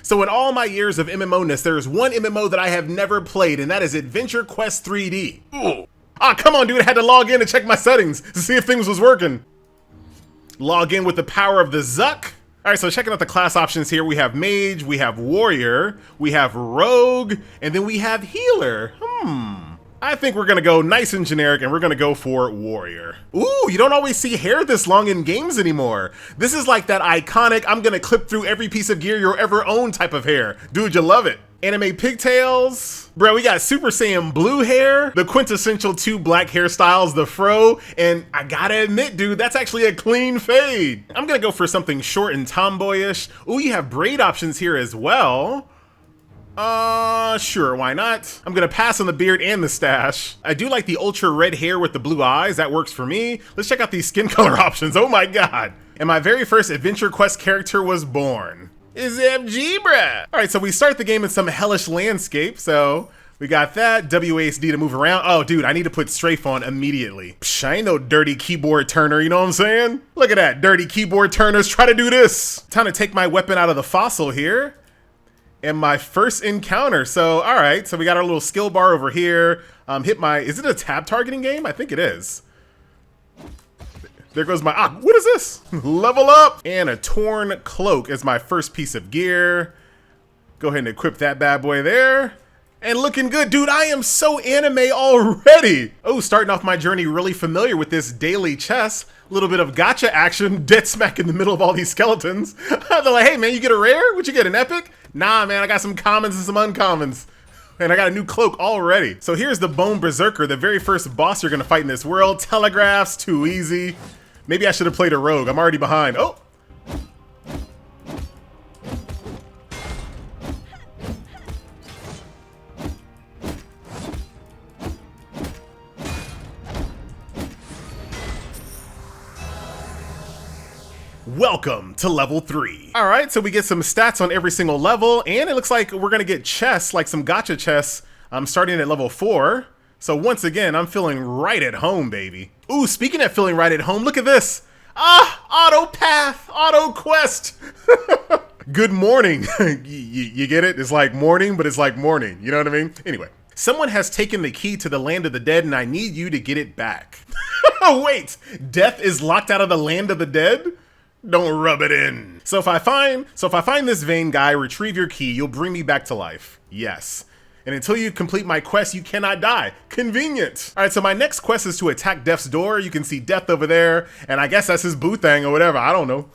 So in all my years of MMO-ness, there's one MMO that I have never played, and that is Adventure Quest 3D. Ooh. Ah, come on, dude, I had to log in to check my settings to see if things was working. Log in with the power of the Zuck. All right, so checking out the class options here, we have Mage, we have Warrior, we have Rogue, and then we have Healer. I think we're gonna go nice and generic, and we're gonna go for Warrior. Ooh, you don't always see hair this long in games anymore. This is like that iconic, I'm gonna clip through every piece of gear you'll ever own type of hair. Dude, you love it. Anime pigtails. Bro, we got Super Saiyan blue hair, the quintessential 2 black hairstyles, the fro, and I gotta admit, dude, that's actually a clean fade. I'm gonna go for something short and tomboyish. Ooh, you have braid options here as well. Sure, why not? I'm gonna pass on the beard and the stash. I do like the ultra red hair with the blue eyes, that works for me. Let's check out these skin color options, oh my god. And my very first Adventure Quest character was born. Is FG, bruh. All right, so we start the game in some hellish landscape, so we got that, WASD to move around. Oh, dude, I need to put strafe on immediately. Psh, I ain't no dirty keyboard turner, you know what I'm saying? Look at that, dirty keyboard turners, try to do this. Time to take my weapon out of the fossil here. And my first encounter. So, all right, so we got our little skill bar over here. Hit my, is it a tab targeting game? I think it is. There goes my, what is this? Level up. And a torn cloak is my first piece of gear. Go ahead and equip that bad boy there. And looking good, dude, I am so anime already. Oh, starting off my journey really familiar with this daily chess. A little bit of gacha action, dead smack in the middle of all these skeletons. They're like, hey man, you get a rare? What'd you get, an epic? Nah, man, I got some commons and some uncommons. And I got a new cloak already. So here's the Bone Berserker, the very first boss you're gonna fight in this world. Telegraphs, too easy. Maybe I should have played a rogue, I'm already behind. Oh! Welcome to level 3. All right, so we get some stats on every single level, and it looks like we're gonna get chests, like some gacha chests, starting at level 4. So once again, I'm feeling right at home, baby. Ooh, speaking of feeling right at home, look at this. Auto path, auto quest. Good morning. You get it? It's like morning, but it's like morning. You know what I mean? Anyway, someone has taken the key to the land of the dead, and I need you to get it back. Wait, death is locked out of the land of the dead? Don't rub it in. So if I find this vain guy, retrieve your key, you'll bring me back to life. Yes. And until you complete my quest, you cannot die. Convenient. All right, so my next quest is to attack Death's door. You can see Death over there, and I guess that's his boo thing or whatever. I don't know.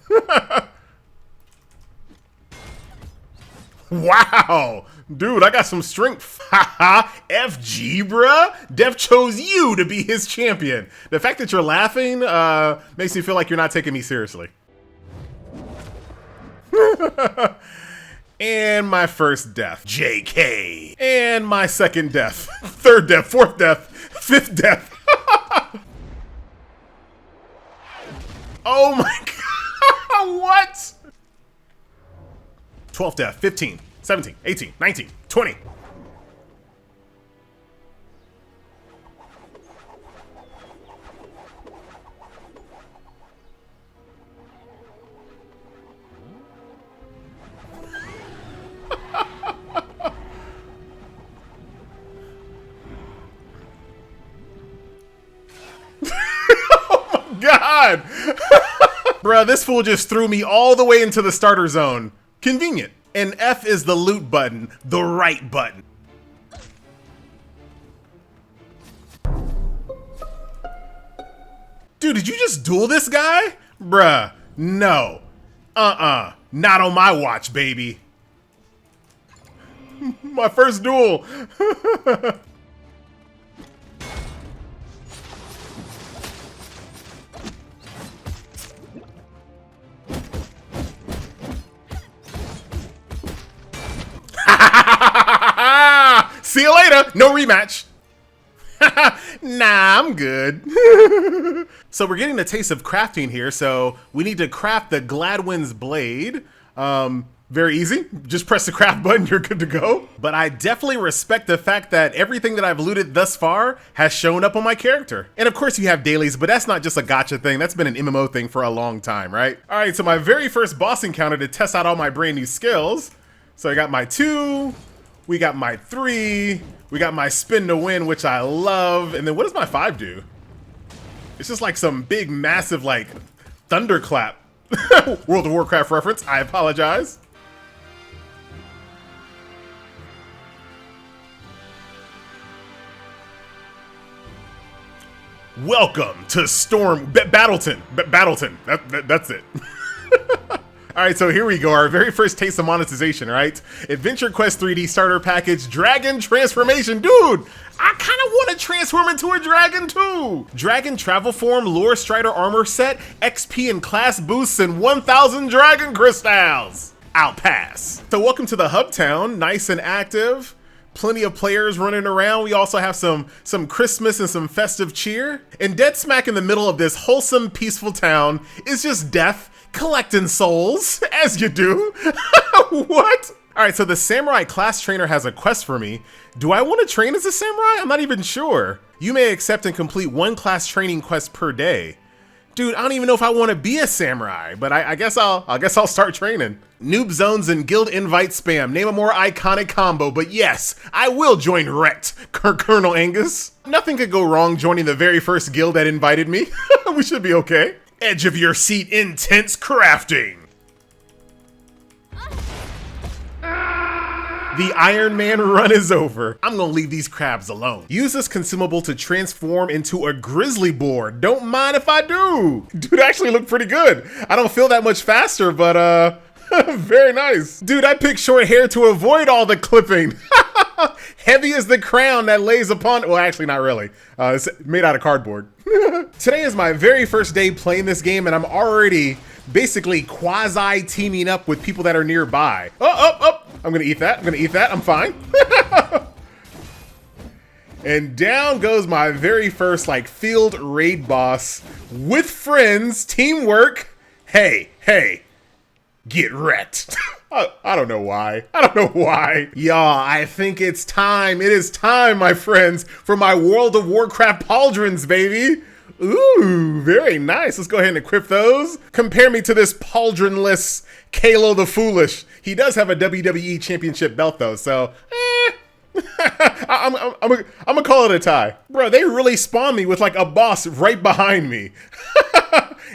Wow. Dude, I got some strength. Haha, FG, bruh. Death chose you to be his champion. The fact that you're laughing makes me feel like you're not taking me seriously. And my first death, JK. And my second death, third death, fourth death, fifth death. Oh my god, what? 12th death, 15, 17, 18, 19, 20. God! Bruh, this fool just threw me all the way into the starter zone. Convenient. And F is the loot button, the right button. Dude, did you just duel this guy? Bruh, no. Not on my watch, baby. My first duel. See you later. No rematch. Nah, I'm good. So we're getting a taste of crafting here. So we need to craft the Gladwin's blade. Very easy. Just press the craft button. You're good to go. But I definitely respect the fact that everything that I've looted thus far has shown up on my character. And of course you have dailies, but that's not just a gacha thing. That's been an MMO thing for a long time, right? All right, so my very first boss encounter to test out all my brand new skills. So I got my 2, we got my 3, we got my spin to win, which I love. And then what does my 5 do? It's just like some big, massive, like, thunderclap. World of Warcraft reference, I apologize. Welcome to Battleton. Battleton. That's it. All right, so here we go. Our very first taste of monetization, right? Adventure Quest 3D starter package, Dragon Transformation. Dude, I kind of want to transform into a dragon too. Dragon Travel Form, Lore Strider Armor Set, XP and class boosts, and 1,000 Dragon Crystals. I'll pass. So welcome to the Hub Town, nice and active. Plenty of players running around. We also have some Christmas and some festive cheer. And dead smack in the middle of this wholesome, peaceful town is just death collecting souls, as you do. What? All right, so the Samurai class trainer has a quest for me. Do I want to train as a samurai? I'm not even sure. You may accept and complete 1 class training quest per day. Dude, I don't even know if I want to be a samurai, but I guess I'll start training. Noob zones and guild invite spam. Name a more iconic combo, but yes, I will join Rect, Colonel Angus. Nothing could go wrong joining the very first guild that invited me. We should be okay. Edge of your seat intense crafting. The Iron Man run is over. I'm gonna leave these crabs alone. Use this consumable to transform into a grizzly boar. Don't mind if I do. Dude, actually look pretty good. I don't feel that much faster, but very nice. Dude, I picked short hair to avoid all the clipping. Heavy as the crown that lays upon, well, actually not really. It's made out of cardboard. Today is my very first day playing this game, and I'm already basically quasi teaming up with people that are nearby. Oh, I'm gonna eat that, I'm fine. And down goes my very first like field raid boss with friends, teamwork. Hey, get wrecked. I don't know why. Y'all, I think it's time. It is time, my friends, for my World of Warcraft pauldrons, baby. Ooh, very nice. Let's go ahead and equip those. Compare me to this pauldronless Kalo the Foolish. He does have a WWE Championship belt, though, so I'm gonna call it a tie. Bro, they really spawned me with like a boss right behind me.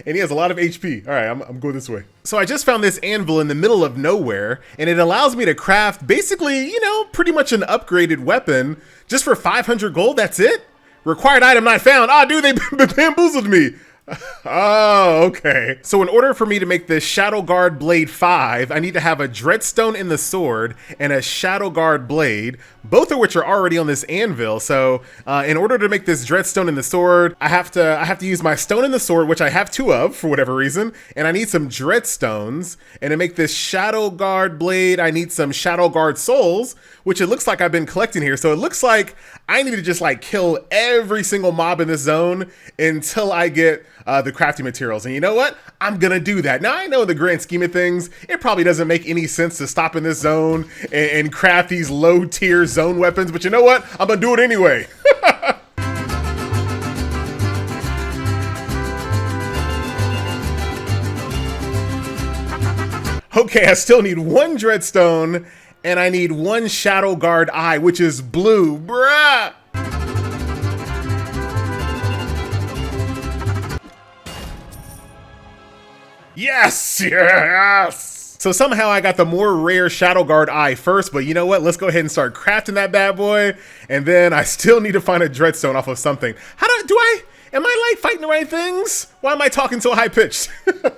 And he has a lot of HP. All right, I'm going this way. So I just found this anvil in the middle of nowhere, and it allows me to craft basically, you know, pretty much an upgraded weapon just for 500 gold. That's it. Required item not found. Ah, dude, they bamboozled me. Oh, okay. So in order for me to make this Shadow Guard Blade 5, I need to have a Dreadstone in the sword and a Shadow Guard Blade, both of which are already on this anvil. So in order to make this Dreadstone in the sword, I have to use my stone in the sword, which I have 2 of for whatever reason, and I need some Dreadstones. And to make this Shadow Guard Blade, I need some Shadow Guard Souls, which it looks like I've been collecting here. So it looks like I need to just like kill every single mob in this zone until I get the crafting materials. And you know what? I'm gonna do that. Now I know in the grand scheme of things, it probably doesn't make any sense to stop in this zone and craft these low tier zone weapons, but you know what? I'm gonna do it anyway. Okay, I still need 1 Dreadstone and I need 1 Shadow Guard Eye, which is blue, bruh. Yes! So somehow I got the more rare Shadow Guard Eye first, but you know what? Let's go ahead and start crafting that bad boy. And then I still need to find a Dreadstone off of something. Am I like fighting the right things? Why am I talking so high pitched?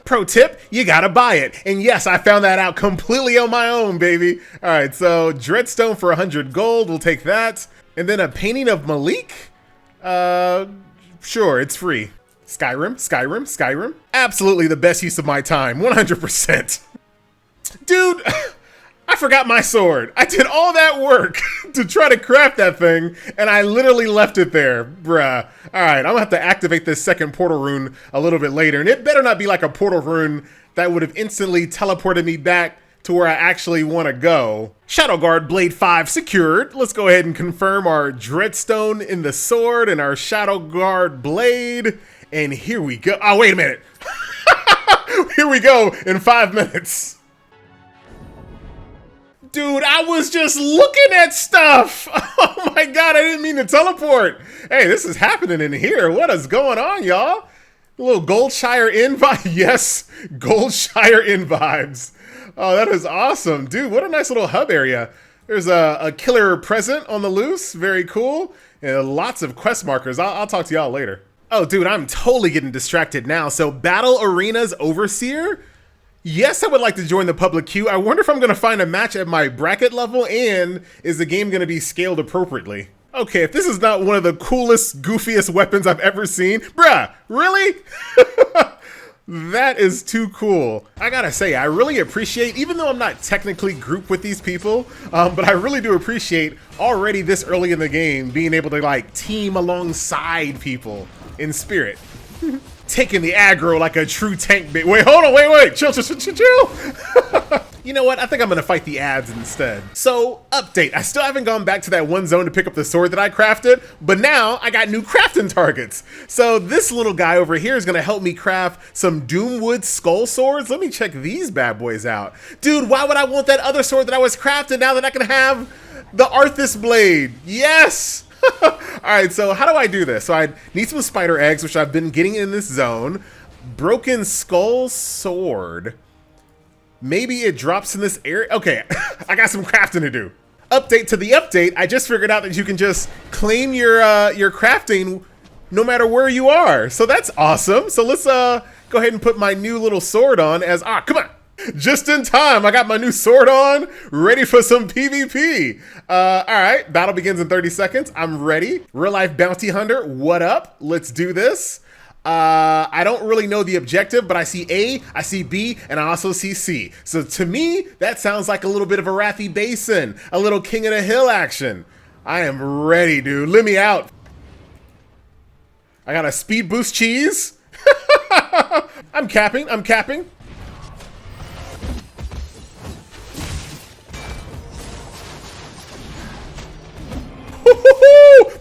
Pro tip, you gotta buy it. And yes, I found that out completely on my own, baby. All right, so Dreadstone for 100 gold, we'll take that. And then a painting of Malik? Sure, it's free. Skyrim. Absolutely the best use of my time, 100%. Dude, I forgot my sword. I did all that work to try to craft that thing, and I literally left it there, bruh. All right, I'm gonna have to activate this second portal rune a little bit later, and it better not be like a portal rune that would have instantly teleported me back to where I actually wanna go. Shadow Guard Blade 5 secured. Let's go ahead and confirm our Dreadstone in the sword and our Shadow Guard Blade. And here we go. Oh, wait a minute. Here we go in 5 minutes. Dude, I was just looking at stuff. Oh my God, I didn't mean to teleport. Hey, this is happening in here. What is going on, y'all? A little Goldshire Inn vibe. Yes, Goldshire Inn vibes. Oh, that is awesome. Dude, what a nice little hub area. There's a killer present on the loose. Very cool. And lots of quest markers. I'll talk to y'all later. Oh, dude, I'm totally getting distracted now. So Battle Arena's Overseer? Yes, I would like to join the public queue. I wonder if I'm going to find a match at my bracket level, and is the game going to be scaled appropriately? Okay, if this is not one of the coolest, goofiest weapons I've ever seen, bruh, really? That is too cool. I gotta say, I really appreciate, even though I'm not technically grouped with these people, but I really do appreciate already this early in the game being able to like team alongside people in spirit. Taking the aggro like a true tank bait. Wait, hold on, wait, chill. You know what? I think I'm gonna fight the ads instead. So, update. I still haven't gone back to that one zone to pick up the sword that I crafted, but now I got new crafting targets. So this little guy over here is gonna help me craft some Doomwood skull swords. Let me check these bad boys out. Dude, why would I want that other sword that I was crafting now that I can have the Arthas blade? Yes! All right, so how do I do this? So I need some spider eggs, which I've been getting in this zone. Broken skull sword. Maybe it drops in this area. Okay, I got some crafting to do. Update to the update. I just figured out that you can just claim your crafting no matter where you are. So that's awesome. So let's go ahead and put my new little sword on as, come on. Just in time, I got my new sword on, ready for some PvP. All right, battle begins in 30 seconds. I'm ready. Real life bounty hunter, what up? Let's do this. I don't really know the objective, but I see A, I see B, and I also see C. So to me, that sounds like a little bit of a Wrathy Basin, a little King of the Hill action. I am ready, dude. Let me out. I got a speed boost cheese. I'm capping.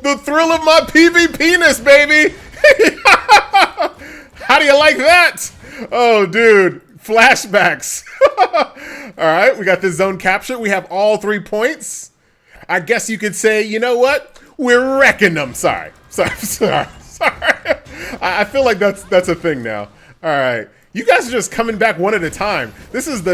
The thrill of my PvP-ness, baby. How do you like that? Oh, dude, flashbacks. All right, we got this zone captured. We have all 3 points. I guess you could say, you know what? We're wrecking them. Sorry. I feel like that's a thing now. All right. You guys are just coming back one at a time. This is the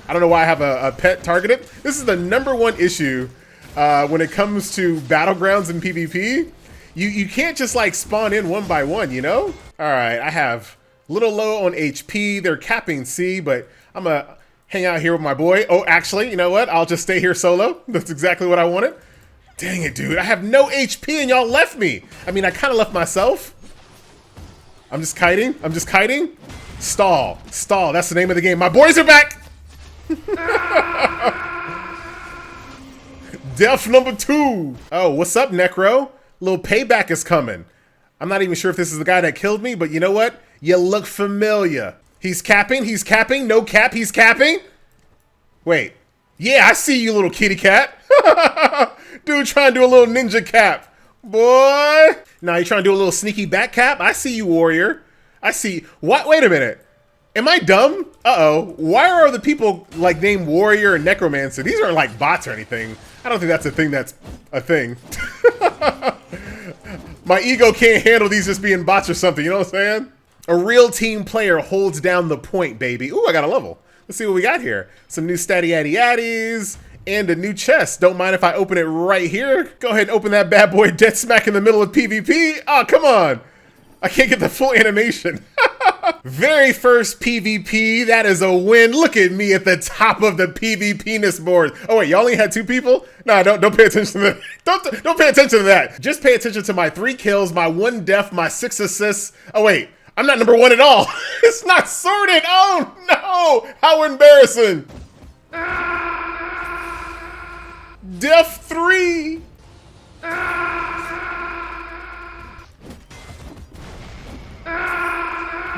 I don't know why I have a pet targeted. This is the #1 issue when it comes to battlegrounds and PvP. You can't just like spawn in one by one, you know? All right, I have a little low on HP. They're capping C, but I'm gonna hang out here with my boy. Oh, actually, you know what? I'll just stay here solo. That's exactly what I wanted. Dang it, dude. I have no HP and y'all left me. I mean, I kind of left myself. I'm just kiting. Stall. That's the name of the game. My boys are back. Death #2. Oh, what's up, Necro? Little payback is coming. I'm not even sure if this is the guy that killed me, but you know what? You look familiar. He's capping. No cap. He's capping. Wait. Yeah, I see you, little kitty cat. Dude, trying to do a little ninja cap. Boy. Now you trying to do a little sneaky back cap? I see you, warrior. I see. What? Wait a minute. Am I dumb? Uh-oh. Why are the people like named warrior and necromancer? These aren't like bots or anything. I don't think that's a thing that's a thing. My ego can't handle these just being bots or something, you know what I'm saying? A real team player holds down the point, baby. Ooh, I got a level. Let's see what we got here. Some new statty addy addies and a new chest. Don't mind if I open it right here. Go ahead and open that bad boy dead smack in the middle of PvP. Oh, come on. I can't get the full animation. Very first PvP, that is a win. Look at me at the top of the PvP-ness board. Oh wait, you only had 2 people? No, don't pay attention to that. Don't pay attention to that. Just pay attention to my 3 kills, my 1 death, my 6 assists. Oh wait, I'm not #1 at all. It's not sorted. Oh no, how embarrassing. Death 3.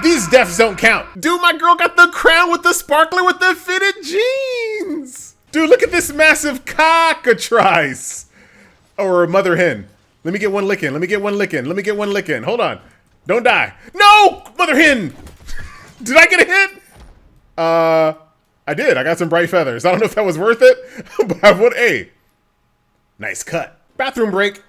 These deaths don't count. Dude, my girl got the crown with the sparkler with the fitted jeans. Dude, look at this massive cockatrice. Or a mother hen. Let me get one lick in. Hold on. Don't die. No! Mother hen! Did I get a hit? I did. I got some bright feathers. I don't know if that was worth it, but I would. Hey, nice cut. Bathroom break.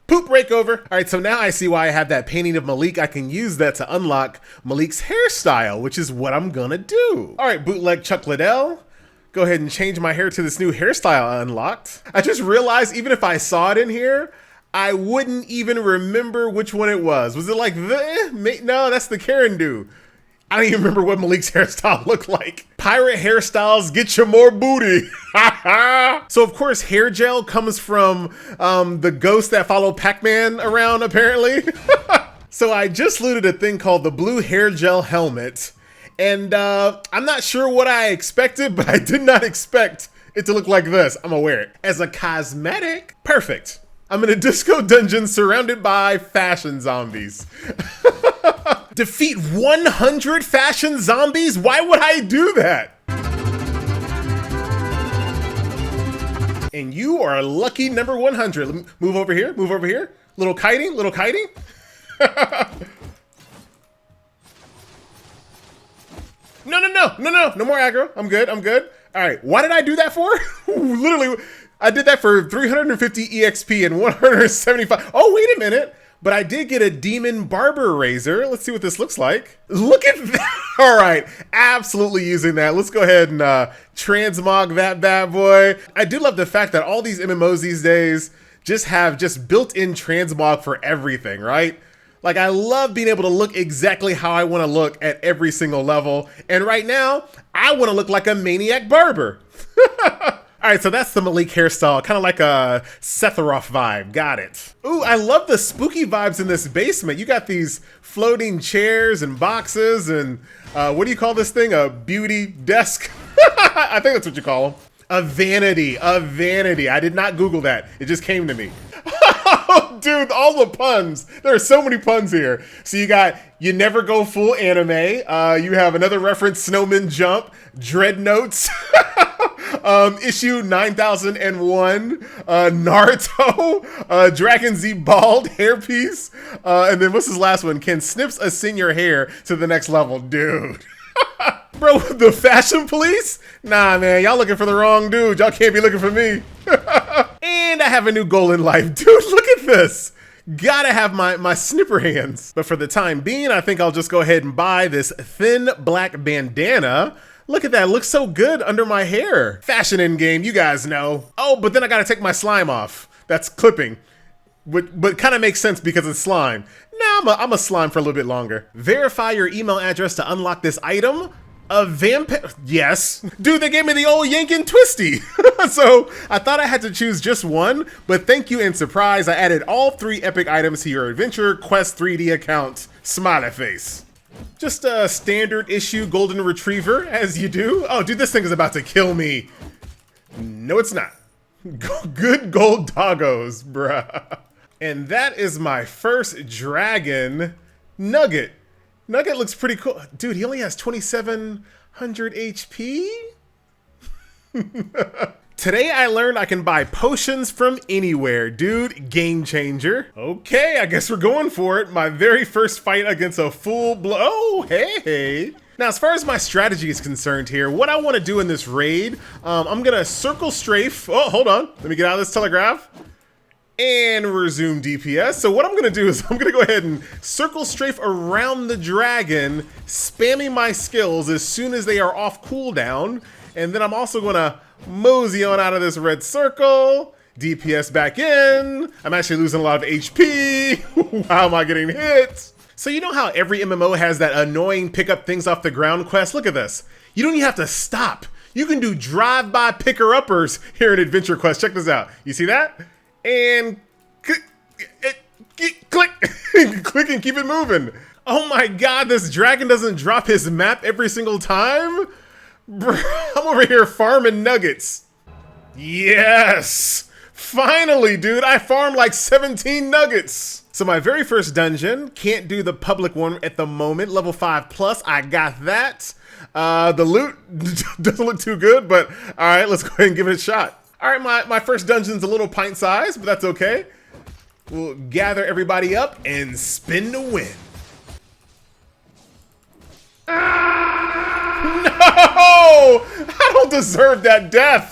Poop break over. All right, so now I see why I have that painting of Malik. I can use that to unlock Malik's hairstyle, which is what I'm gonna do. All right, bootleg Chuck Liddell. Go ahead and change my hair to this new hairstyle I unlocked. I just realized even if I saw it in here, I wouldn't even remember which one it was. Was it like the, no, that's the Karen do. I don't even remember what Malik's hairstyle looked like. Pirate hairstyles get you more booty. So of course, hair gel comes from the ghosts that follow Pac-Man around, apparently. So I just looted a thing called the blue hair gel helmet. And I'm not sure what I expected, but I did not expect it to look like this. I'm gonna wear it as a cosmetic. Perfect. I'm in a disco dungeon surrounded by fashion zombies. Defeat 100 fashion zombies? Why would I do that? And you are lucky number 100. Let me move over here, move over here. Little kiting, little kiting. No more aggro. I'm good, I'm good. All right, why did I do that for? Literally, I did that for 350 EXP and 175. Oh, wait a minute. But I did get a demon barber razor. Let's see what this looks like. Look at that. All right, absolutely using that. Let's go ahead and transmog that bad boy. I do love the fact that all these MMOs these days just have built-in transmog for everything, right? Like, I love being able to look exactly how I want to look at every single level. And right now, I want to look like a maniac barber. All right, so that's the Malik hairstyle, kind of like a Sephiroth vibe. Got it. Ooh, I love the spooky vibes in this basement. You got these floating chairs and boxes and what do you call this thing? A beauty desk? I think that's what you call them. A vanity, a vanity. I did not Google that. It just came to me. Oh, dude, all the puns. There are so many puns here. So you got You Never Go Full Anime. You have another reference, Snowman Jump, Dreadnotes. Issue 9001, Naruto, Dragon Z Bald, Hairpiece, and then what's his last one? Can Snips ascend your hair to the next level? Dude. Bro, the fashion police? Nah, man, y'all looking for the wrong dude. Y'all can't be looking for me. And I have a new goal in life. Dude, look at this. Gotta have my snipper hands. But for the time being, I think I'll just go ahead and buy this thin black bandana. Look at that, it looks so good under my hair. Fashion in game, you guys know. Oh, but then I gotta take my slime off. That's clipping, but kind of makes sense because it's slime. Nah, I'm a slime for a little bit longer. Verify your email address to unlock this item. A vampire, yes. Dude, they gave me the old yankin' twisty. So I thought I had to choose just one, but thank you and surprise, I added all 3 epic items to your Adventure Quest 3D account. Smiley face. Just a standard issue golden retriever, as you do. Oh, dude, this thing is about to kill me. No, it's not. Good gold doggos, bruh. And that is my first dragon, Nugget. Nugget looks pretty cool. Dude, he only has 2700 HP? Today I learned I can buy potions from anywhere. Dude, game changer. Okay, I guess we're going for it. My very first fight against a full blow. Oh, hey. Now, as far as my strategy is concerned here, what I want to do in this raid, I'm going to circle strafe. Oh, hold on. Let me get out of this telegraph. And resume DPS. So what I'm going to do is I'm going to go ahead and circle strafe around the dragon, spamming my skills as soon as they are off cooldown. And then I'm also going to mosey on out of this red circle, DPS back in. I'm actually losing a lot of HP. How am I getting hit? So you know how every MMO has that annoying pick up things off the ground quest? Look at this. You don't even have to stop. You can do drive-by picker-uppers here in Adventure Quest. Check this out. You see that? And click, click and keep it moving. Oh my God, this dragon doesn't drop his map every single time? Bro, I'm over here farming nuggets. Yes, finally, dude, I farmed like 17 nuggets. So my very first dungeon, can't do the public one at the moment, level 5+, I got that. The loot doesn't look too good, but all right, let's go ahead and give it a shot. All right, my first dungeon's a little pint size, but that's okay. We'll gather everybody up and spin to win. No! I don't deserve that death.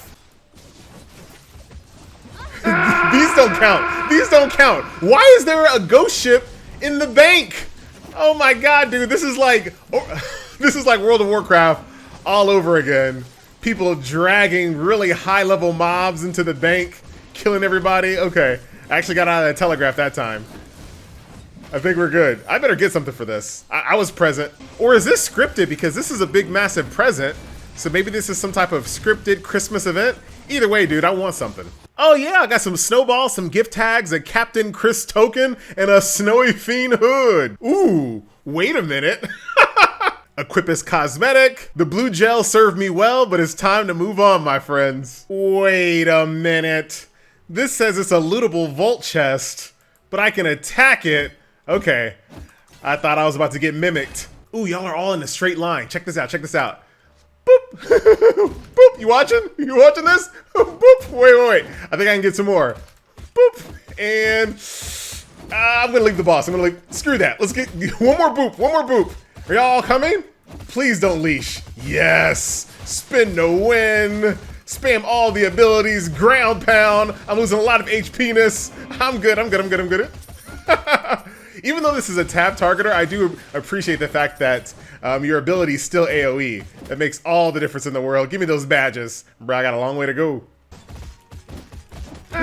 These don't count. These don't count. Why is there a ghost ship in the bank? Oh my god, dude, this is like World of Warcraft all over again. People dragging really high-level mobs into the bank, killing everybody. Okay, I actually got out of that telegraph that time. I think we're good. I better get something for this. I was present. Or is this scripted? Because this is a big, massive present. So maybe this is some type of scripted Christmas event. Either way, dude, I want something. Oh yeah, I got some snowballs, some gift tags, a Captain Chris token, and a Snowy Fiend hood. Ooh, wait a minute. Equipus cosmetic. The blue gel served me well, but it's time to move on, my friends. Wait a minute. This says it's a lootable vault chest, but I can attack it. Okay, I thought I was about to get mimicked. Ooh, y'all are all in a straight line. Check this out, check this out. Boop, boop, you watching? You watching this? Boop, wait. I think I can get some more. Boop, and I'm gonna leave the boss. I'm gonna leave, screw that. Let's get one more boop. Are y'all coming? Please don't leash. Yes, spin to win. Spam all the abilities, ground pound. I'm losing a lot of HP-ness. I'm good. Even though this is a tab targeter, I do appreciate the fact that your ability is still AoE. That makes all the difference in the world. Give me those badges. Bro, I got a long way to go. No,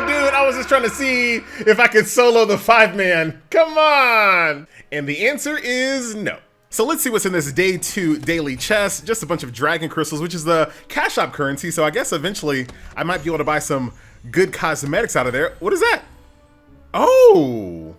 dude, I was just trying to see if I could solo the 5-man. Come on. And the answer is no. So let's see what's in this day 2 daily chest. Just a bunch of dragon crystals, which is the cash shop currency. So I guess eventually I might be able to buy some good cosmetics out of there. What is that? Oh,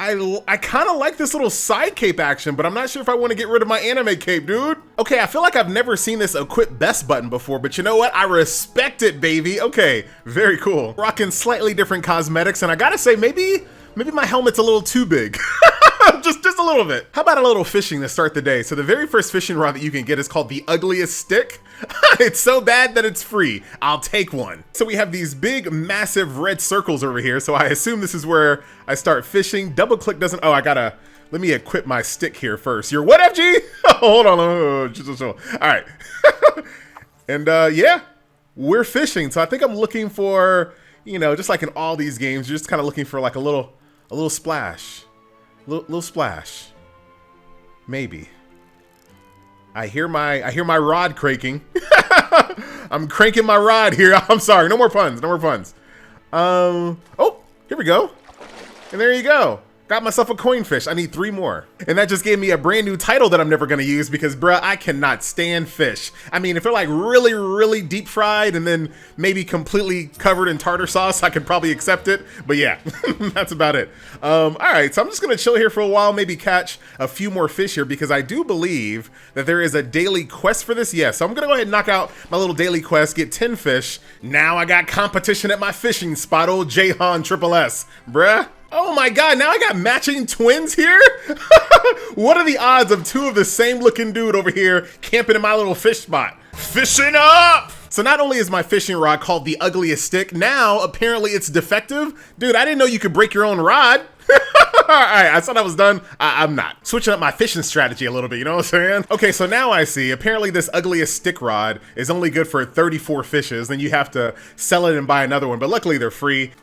I kind of like this little side cape action, but I'm not sure if I want to get rid of my anime cape, dude. Okay, I feel like I've never seen this equip best button before, but you know what? I respect it, baby. Okay, very cool. Rocking slightly different cosmetics, and I gotta say, maybe my helmet's a little too big. just a little bit. How about a little fishing to start the day? So the very first fishing rod that you can get is called the ugliest stick. It's so bad that it's free. I'll take one. So we have these big, massive red circles over here. So I assume this is where I start fishing. Double click doesn't, oh, let me equip my stick here first. You're what, FG? Hold on. All right. And yeah, we're fishing. So I think I'm looking for, you know, just like in all these games, you're just kind of looking for like a little splash. Little splash. Maybe. I hear my rod cranking. I'm cranking my rod here. I'm sorry. No more puns. Oh, here we go. And there you go. Got myself a coin fish. I need 3 more. And that just gave me a brand new title that I'm never gonna use because, bruh, I cannot stand fish. I mean, if they're like really, really deep fried and then maybe completely covered in tartar sauce, I could probably accept it. But yeah, that's about it. All right, so I'm just gonna chill here for a while, maybe catch a few more fish here because I do believe that there is a daily quest for this. Yeah, so I'm gonna go ahead and knock out my little daily quest, get 10 fish. Now I got competition at my fishing spot, old Jahan Triple S, bruh. Oh my god, now I got matching twins here? What are the odds of 2 of the same looking dude over here camping in my little fish spot? Fishing up! So not only is my fishing rod called the ugliest stick, now apparently it's defective. Dude, I didn't know you could break your own rod. Alright, I thought I was done. I'm not. Switching up my fishing strategy a little bit, you know what I'm saying? Okay, so now I see, apparently this ugliest stick rod is only good for 34 fishes, then you have to sell it and buy another one, but luckily they're free.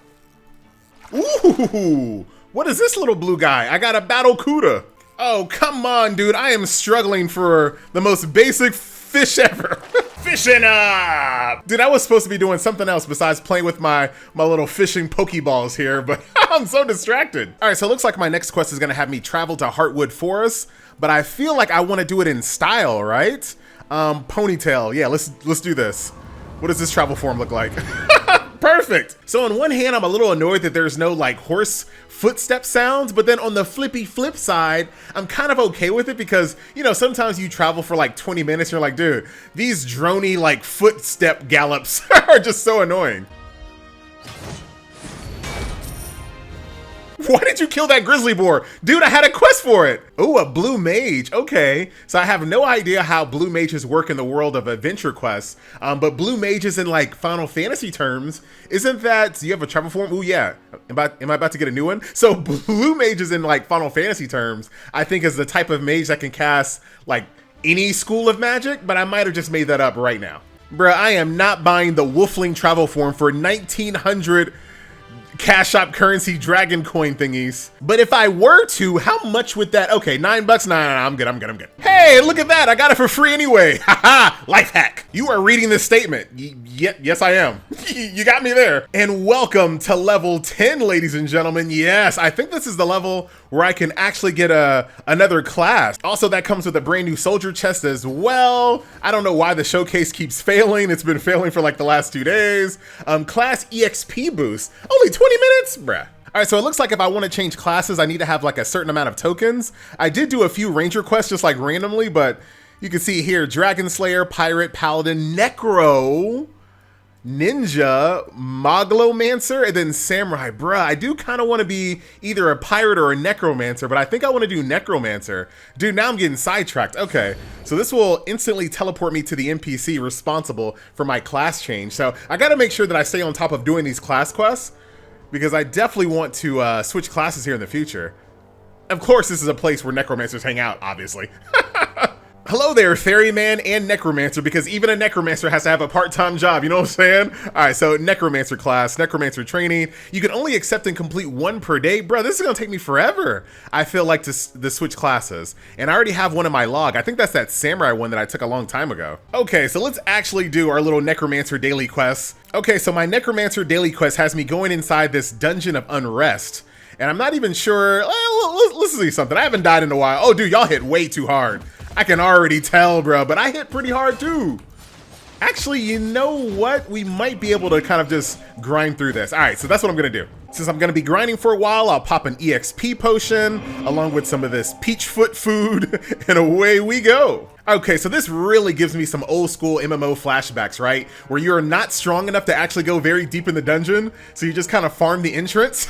Ooh, what is this little blue guy? I got a battle cuda. Oh, come on, dude. I am struggling for the most basic fish ever. Fishing up! Dude, I was supposed to be doing something else besides playing with my little fishing Pokeballs here, but I'm so distracted. All right, so it looks like my next quest is gonna have me travel to Heartwood Forest, but I feel like I wanna do it in style, right? Ponytail, yeah, let's do this. What does this travel form look like? Perfect. So on one hand, I'm a little annoyed that there's no like horse footstep sounds, but then on the flippy flip side, I'm kind of okay with it because, you know, sometimes you travel for like 20 minutes and you're like, dude, these drony like footstep gallops are just so annoying. Why did you kill that grizzly boar? Dude, I had a quest for it. Oh, a blue mage. Okay. So I have no idea how blue mages work in the world of adventure quests. But blue mages in like Final Fantasy terms, isn't that, do you have a travel form? Oh yeah. Am I about to get a new one? So blue mages in like Final Fantasy terms, I think is the type of mage that can cast like any school of magic, but I might have just made that up right now. Bruh, I am not buying the Wolfling travel form for 1900 Cash Shop currency dragon coin thingies. But if I were to, how much would that? Okay, $9. No, I'm good. Hey, look at that. I got it for free anyway. Haha, life hack. You are reading this statement. Yes, I am. You got me there. And welcome to level 10, ladies and gentlemen. Yes, I think this is the level where I can actually get another class. Also, that comes with a brand new soldier chest as well. I don't know why the showcase keeps failing. It's been failing for like the last 2 days. Class EXP boost. Only 20 minutes? Bruh. All right, so it looks like if I want to change classes, I need to have like a certain amount of tokens. I did do a few ranger quests just like randomly, but you can see here, Dragon Slayer, Pirate, Paladin, Necro, Ninja, Moglomancer, and then Samurai. Bruh, I do kind of want to be either a pirate or a necromancer, but I think I want to do necromancer. Dude, now I'm getting sidetracked. Okay, so this will instantly teleport me to the NPC responsible for my class change. So I got to make sure that I stay on top of doing these class quests because I definitely want to switch classes here in the future. Of course, this is a place where necromancers hang out, obviously. Hello there, ferryman and necromancer, because even a necromancer has to have a part-time job, you know what I'm saying? All right, so necromancer class, necromancer training. You can only accept and complete 1 per day. Bro, this is gonna take me forever, I feel like, to switch classes. And I already have one in my log. I think that's that samurai one that I took a long time ago. Okay, so let's actually do our little necromancer daily quest. Okay, so my necromancer daily quest has me going inside this dungeon of unrest. And I'm not even sure, let's see something. I haven't died in a while. Oh, dude, y'all hit way too hard. I can already tell, bro, but I hit pretty hard too. Actually, you know what? We might be able to kind of just grind through this. All right, so that's what I'm gonna do. Since I'm gonna be grinding for a while, I'll pop an EXP potion along with some of this peach foot food and away we go. Okay, so this really gives me some old school MMO flashbacks, right? Where you're not strong enough to actually go very deep in the dungeon, so you just kind of farm the entrance.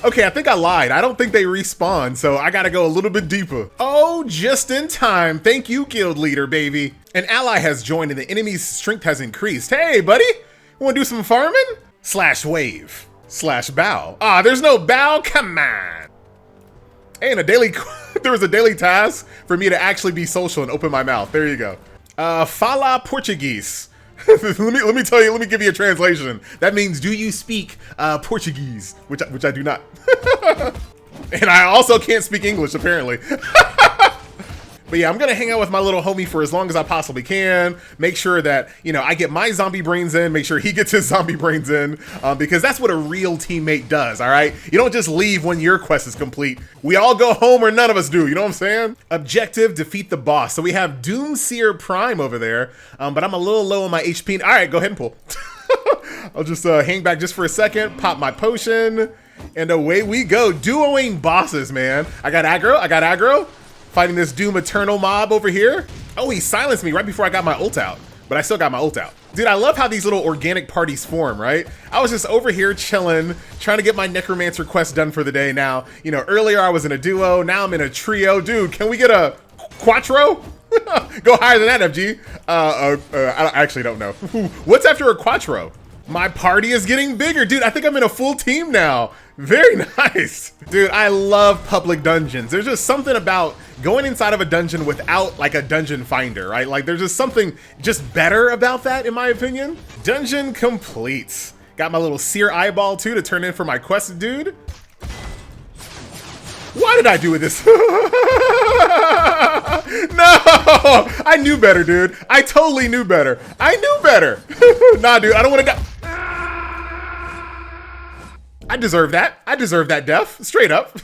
Okay, I think I lied. I don't think they respawn, so I gotta go a little bit deeper. Oh, just in time. Thank you, guild leader, baby. An ally has joined and the enemy's strength has increased. Hey, buddy, wanna do some farming? /wave /bow. Ah, there's no bow, come on. Hey, and there was a daily task for me to actually be social and open my mouth. There you go. Fala Portuguese. let me give you a translation. That means, do you speak Portuguese? Which I do not. And I also can't speak English, apparently. But yeah, I'm gonna hang out with my little homie for as long as I possibly can. Make sure that, you know, I get my zombie brains in, make sure he gets his zombie brains in, because that's what a real teammate does, all right? You don't just leave when your quest is complete. We all go home or none of us do, you know what I'm saying? Objective, defeat the boss. So we have Doomseer Prime over there, but I'm a little low on my HP. All right, go ahead and pull. I'll just hang back just for a second, pop my potion, and away we go. Duoing bosses, man. I got aggro. Fighting this Doom Eternal mob over here. Oh, he silenced me right before I got my ult out, but I still got my ult out. Dude, I love how these little organic parties form, right? I was just over here chilling, trying to get my necromancer quest done for the day. Now, you know, earlier I was in a duo, now I'm in a trio. Dude, can we get a quattro? Go higher than that, FG. I actually don't know. What's after a quattro? My party is getting bigger. Dude, I think I'm in a full team now. Very nice. Dude, I love public dungeons. There's just something about going inside of a dungeon without like a dungeon finder, right? Like there's just something just better about that, in my opinion. Dungeon complete. Got my little seer eyeball too to turn in for my quest, dude. What did I do with this? No, I knew better, dude. I totally knew better. I knew better. Nah, dude, I don't want to die. I deserve that. I deserve that death, straight up.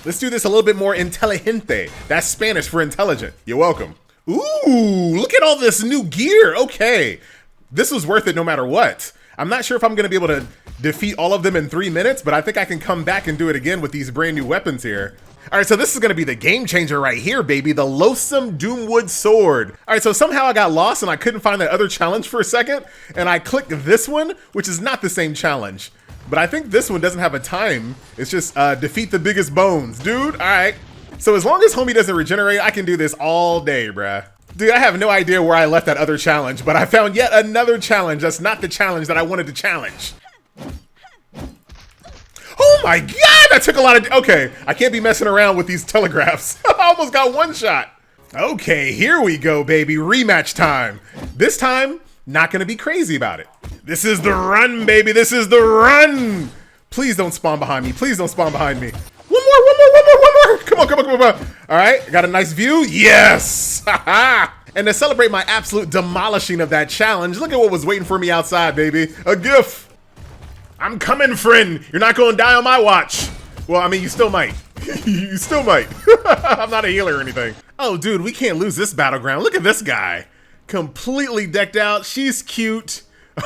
Let's do this a little bit more inteligente. That's Spanish for intelligent. You're welcome. Ooh, look at all this new gear. Okay, this was worth it no matter what. I'm not sure if I'm gonna be able to defeat all of them in 3 minutes, but I think I can come back and do it again with these brand new weapons here. All right, so this is gonna be the game changer right here, baby. The Loathsome Doomwood Sword. All right, so somehow I got lost and I couldn't find that other challenge for a second, and I clicked this one, which is not the same challenge. But I think this one doesn't have a time. It's just defeat the biggest bones. Dude, all right. So as long as homie doesn't regenerate, I can do this all day, bruh. Dude, I have no idea where I left that other challenge, but I found yet another challenge that's not the challenge that I wanted to challenge. Oh my God, that took a lot of, okay. I can't be messing around with these telegraphs. I almost got one shot. Okay, here we go, baby, rematch time. This time, not gonna be crazy about it. This is the run, baby, this is the run. Please don't spawn behind me, please don't spawn behind me. One more. Come on. All right, got a nice view. Yes. And to celebrate my absolute demolishing of that challenge, look at what was waiting for me outside, baby. A gift. I'm coming, friend. You're not going to die on my watch. Well, I mean, you still might. You still might. I'm not a healer or anything. Oh, dude, we can't lose this battleground. Look at this guy. Completely decked out. She's cute.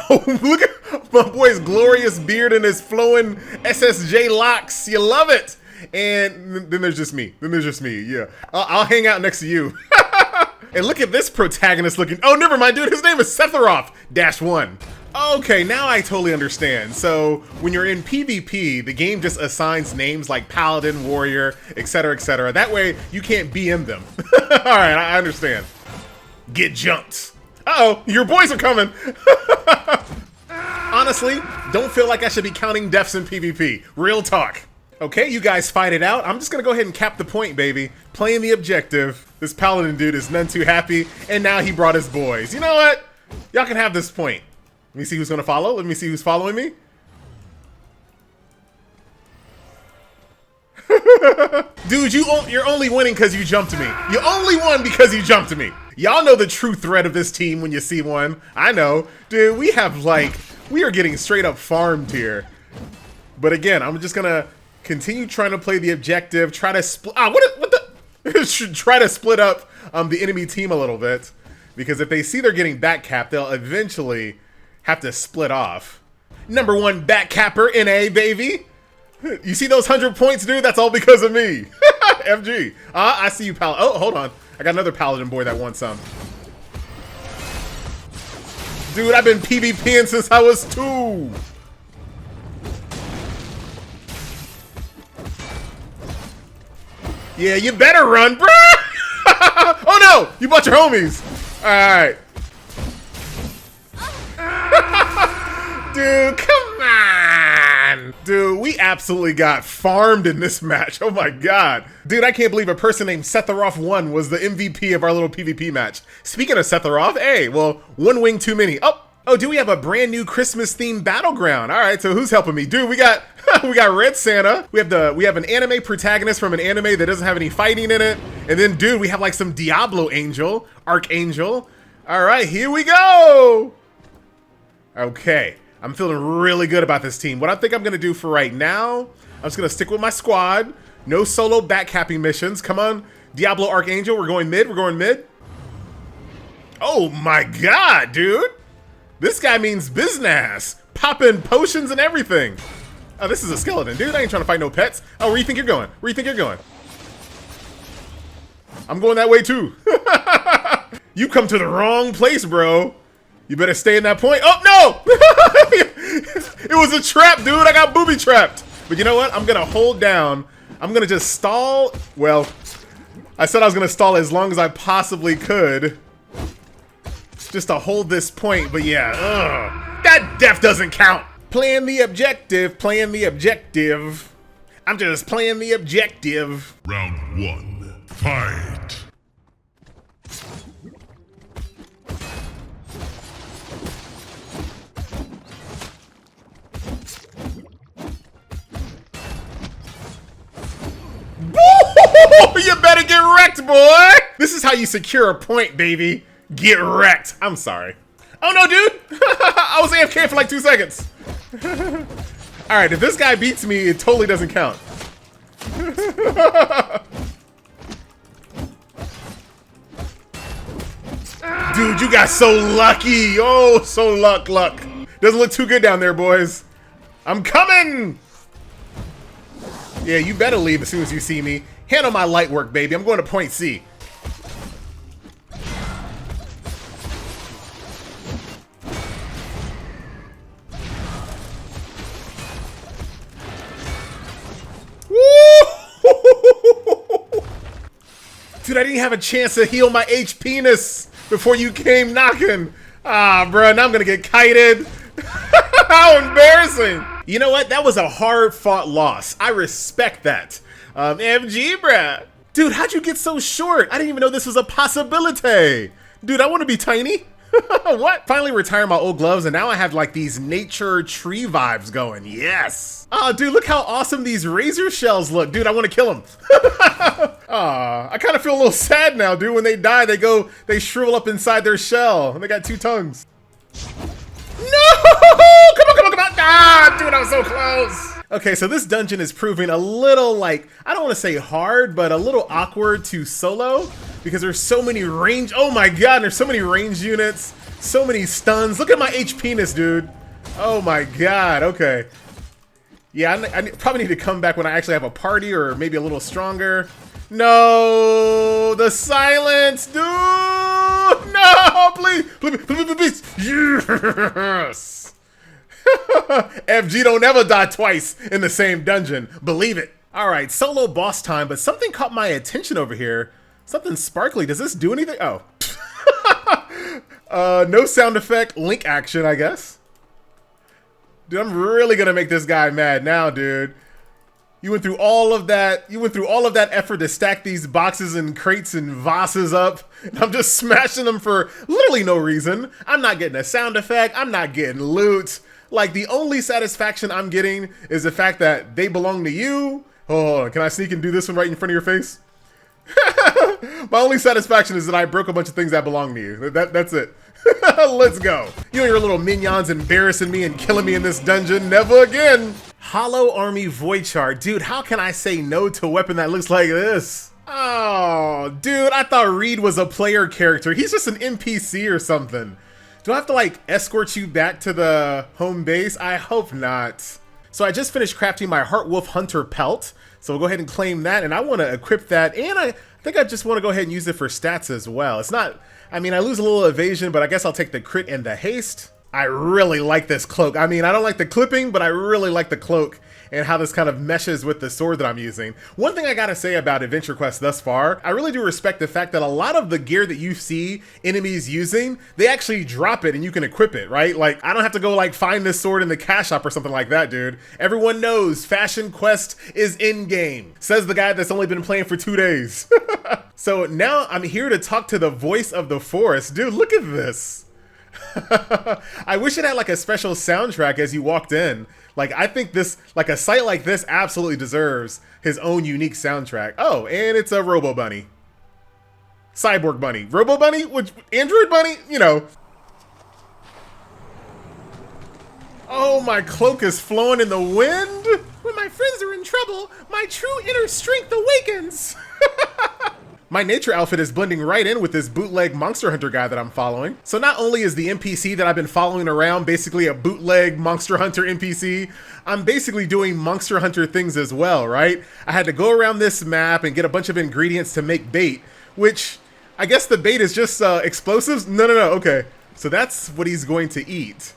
Oh, look at my boy's glorious beard and his flowing SSJ locks. You love it. And then there's just me. Yeah. I'll hang out next to you. And look at this protagonist looking. Oh, never mind, dude. His name is Sephiroth -1. Okay, now I totally understand. So when you're in PvP, the game just assigns names like Paladin, Warrior, etc., etc. That way you can't BM them. All right, I understand. Get jumped. Uh-oh, your boys are coming. Honestly, don't feel like I should be counting deaths in PvP. Real talk. Okay, you guys fight it out. I'm just gonna go ahead and cap the point, baby. Playing the objective. This Paladin dude is none too happy, and now he brought his boys. You know what? Y'all can have this point. Let me see who's gonna follow. Let me see who's following me. Dude, you're only winning because you jumped me. You only won because you jumped me. Y'all know the true threat of this team when you see one. I know. Dude, we are getting straight up farmed here. But again, I'm just gonna continue trying to play the objective, try to split, try to split up the enemy team a little bit. Because if they see they're getting back capped, they'll eventually have to split off. Number 1 back capper NA, baby. You see those 100 points, dude? That's all because of me. FG. I see you, Paladin. Oh, hold on. I got another Paladin boy that wants some. Dude, I've been PvPing since I was 2. Yeah, you better run, bruh! Oh no! You bought your homies! Alright. Dude, come on! Dude, we absolutely got farmed in this match. Oh my god. Dude, I can't believe a person named Sephiroth1 was the MVP of our little PvP match. Speaking of Sephiroth, hey, well, one wing too many. Oh, do we have a brand new Christmas themed battleground? All right, so who's helping me? Dude, we got we got Red Santa. We have an anime protagonist from an anime that doesn't have any fighting in it. And then, dude, we have like some Diablo angel, Archangel. All right, here we go. Okay, I'm feeling really good about this team. What I think I'm gonna do for right now, I'm just gonna stick with my squad. No solo backcapping missions. Come on, Diablo Archangel, we're going mid. Oh my god, dude. This guy means business. Popping potions and everything. Oh, this is a skeleton, dude. I ain't trying to fight no pets. Oh, where you think you're going? Where you think you're going? I'm going that way too. You come to the wrong place, bro. You better stay in that point. Oh, no! It was a trap, dude. I got booby trapped. But you know what? I'm gonna hold down. I'm gonna just stall. Well, I said I was gonna stall as long as I possibly could. Just to hold this point, but yeah, that death doesn't count. Playing the objective, I'm just playing the objective. Round 1, fight. You better get wrecked, boy. This is how you secure a point, baby. Get wrecked. I'm sorry. Oh no, dude. I was AFK for like 2 seconds. All right, if this guy beats me, it totally doesn't count. Dude, you got so lucky. Oh, so luck. Doesn't look too good down there, boys. I'm coming. Yeah, you better leave as soon as you see me. Handle my light work, baby. I'm going to point C. didn't have a chance to heal my HP-ness before you came knocking. Ah, bruh, now I'm gonna get kited. How embarrassing. You know what? That was a hard-fought loss. I respect that. MG, bruh. Dude, how'd you get so short? I didn't even know this was a possibility. Dude, I want to be tiny. What? Finally retire my old gloves, and now I have like these nature tree vibes going. Yes. Oh, dude, look how awesome these razor shells look. Dude, I want to kill them. I kind of feel a little sad now, dude. When they die, they shrivel up inside their shell, and they got 2 tongues. No! Come on. Ah, dude, I was so close. Okay, so this dungeon is proving a little like, I don't want to say hard, but a little awkward to solo because there's so many range. Oh my God, there's so many range units, so many stuns. Look at my HP-ness, dude. Oh my God, okay. Yeah, I probably need to come back when I actually have a party or maybe a little stronger. No, the silence, dude. No, please. Yes. FG don't ever die twice in the same dungeon. Believe it. All right, solo boss time, but something caught my attention over here. Something sparkly. Does this do anything? Oh. No sound effect, link action, I guess. Dude, I'm really gonna make this guy mad now, dude. You went through all of that. You went through all of that effort to stack these boxes and crates and vases up. And I'm just smashing them for literally no reason. I'm not getting a sound effect. I'm not getting loot. Like, the only satisfaction I'm getting is the fact that they belong to you. Hold on, can I sneak and do this one right in front of your face? My only satisfaction is that I broke a bunch of things that belong to you. That's it. Let's go. You and your little minions embarrassing me and killing me in this dungeon. Never again. Hollow Army Void Chart. Dude, how can I say no to a weapon that looks like this? Oh, dude, I thought Reed was a player character. He's just an NPC or something. Do I have to like escort you back to the home base? I hope not. So I just finished crafting my Heartwolf Hunter pelt. So we'll go ahead and claim that. And I want to equip that. And I think I just want to go ahead and use it for stats as well. It's not, I mean, I lose a little evasion, but I guess I'll take the crit and the haste. I really like this cloak. I mean, I don't like the clipping, but I really like the cloak and how this kind of meshes with the sword that I'm using. One thing I gotta say about Adventure Quest thus far, I really do respect the fact that a lot of the gear that you see enemies using, they actually drop it and you can equip it, right? Like, I don't have to go like find this sword in the cash shop or something like that, dude. Everyone knows Fashion Quest is in-game. Says the guy that's only been playing for 2 days. So now I'm here to talk to the voice of the forest. Dude, look at this. I wish it had like a special soundtrack as you walked in. Like, I think this, like a site like this absolutely deserves his own unique soundtrack. Oh, and it's a Robo Bunny. Cyborg Bunny. Robo Bunny? Which, Android Bunny? You know. Oh, my cloak is flowing in the wind. When my friends are in trouble, my true inner strength awakens. My nature outfit is blending right in with this bootleg Monster Hunter guy that I'm following. So not only is the NPC that I've been following around basically a bootleg Monster Hunter NPC, I'm basically doing Monster Hunter things as well, right? I had to go around this map and get a bunch of ingredients to make bait, which I guess the bait is just explosives? No, okay. So that's what he's going to eat.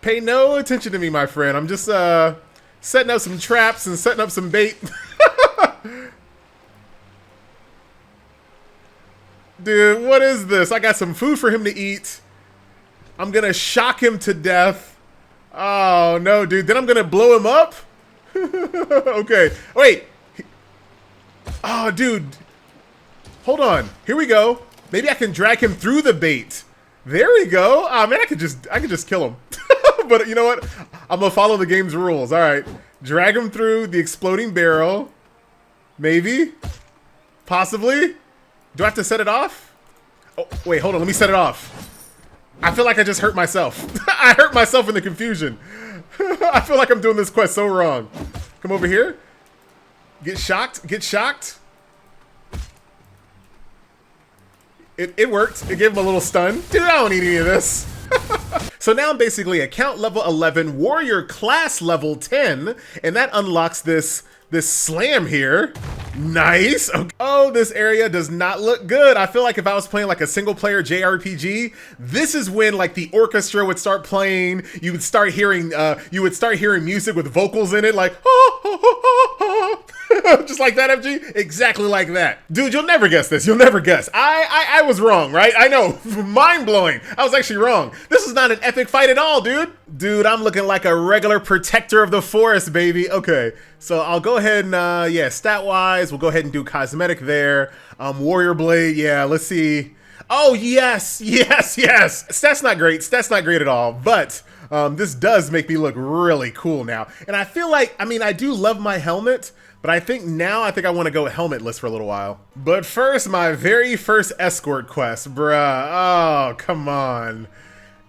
Pay no attention to me, my friend. I'm just setting up some traps and setting up some bait. Dude, what is this? I got some food for him to eat. I'm gonna shock him to death. Oh, no, dude. Then I'm gonna blow him up? Okay. Wait. Oh, dude. Hold on. Here we go. Maybe I can drag him through the bait. There we go. Oh, man, I could just kill him. But you know what? I'm gonna follow the game's rules. All right. Drag him through the exploding barrel. Maybe. Possibly. Do I have to set it off? Oh, wait, hold on. Let me set it off. I feel like I just hurt myself. I hurt myself in the confusion. I feel like I'm doing this quest so wrong. Come over here. Get shocked. Get shocked. It worked. It gave him a little stun. Dude, I don't need any of this. So now I'm basically account level 11, warrior class level 10, and that unlocks this slam here. Nice. Okay. Oh, this area does not look good. I feel like if I was playing like a single player JRPG, this is when like the orchestra would start playing. You would start hearing music with vocals in it, like Just like that, FG? Exactly like that. Dude, you'll never guess this. You'll never guess. I was wrong, right? I know. Mind-blowing. I was actually wrong. This is not an epic fight at all, dude. Dude, I'm looking like a regular protector of the forest, baby. Okay, so I'll go ahead and, yeah, stat-wise, we'll go ahead and do cosmetic there. Warrior Blade, yeah, let's see. Oh, yes, yes, yes. Stats not great. Stats not great at all, but this does make me look really cool now. And I feel like, I mean, I do love my helmet, but I think I want to go helmetless for a little while. But first, my very first escort quest, bruh. Oh, come on.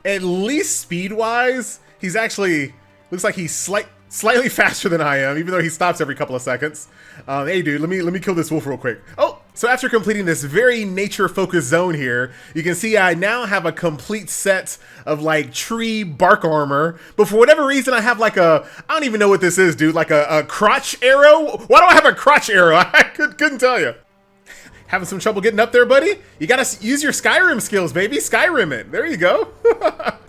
At least speed-wise, he's actually, looks like he's slightly faster than I am, even though he stops every couple of seconds. Hey, dude, let me kill this wolf real quick. Oh, so after completing this very nature-focused zone here, you can see I now have a complete set of like tree bark armor. But for whatever reason, I have like I don't even know what this is, dude. Like a crotch arrow. Why do I have a crotch arrow? I couldn't tell you. Having some trouble getting up there, buddy? You gotta use your Skyrim skills, baby. Skyrim it. There you go.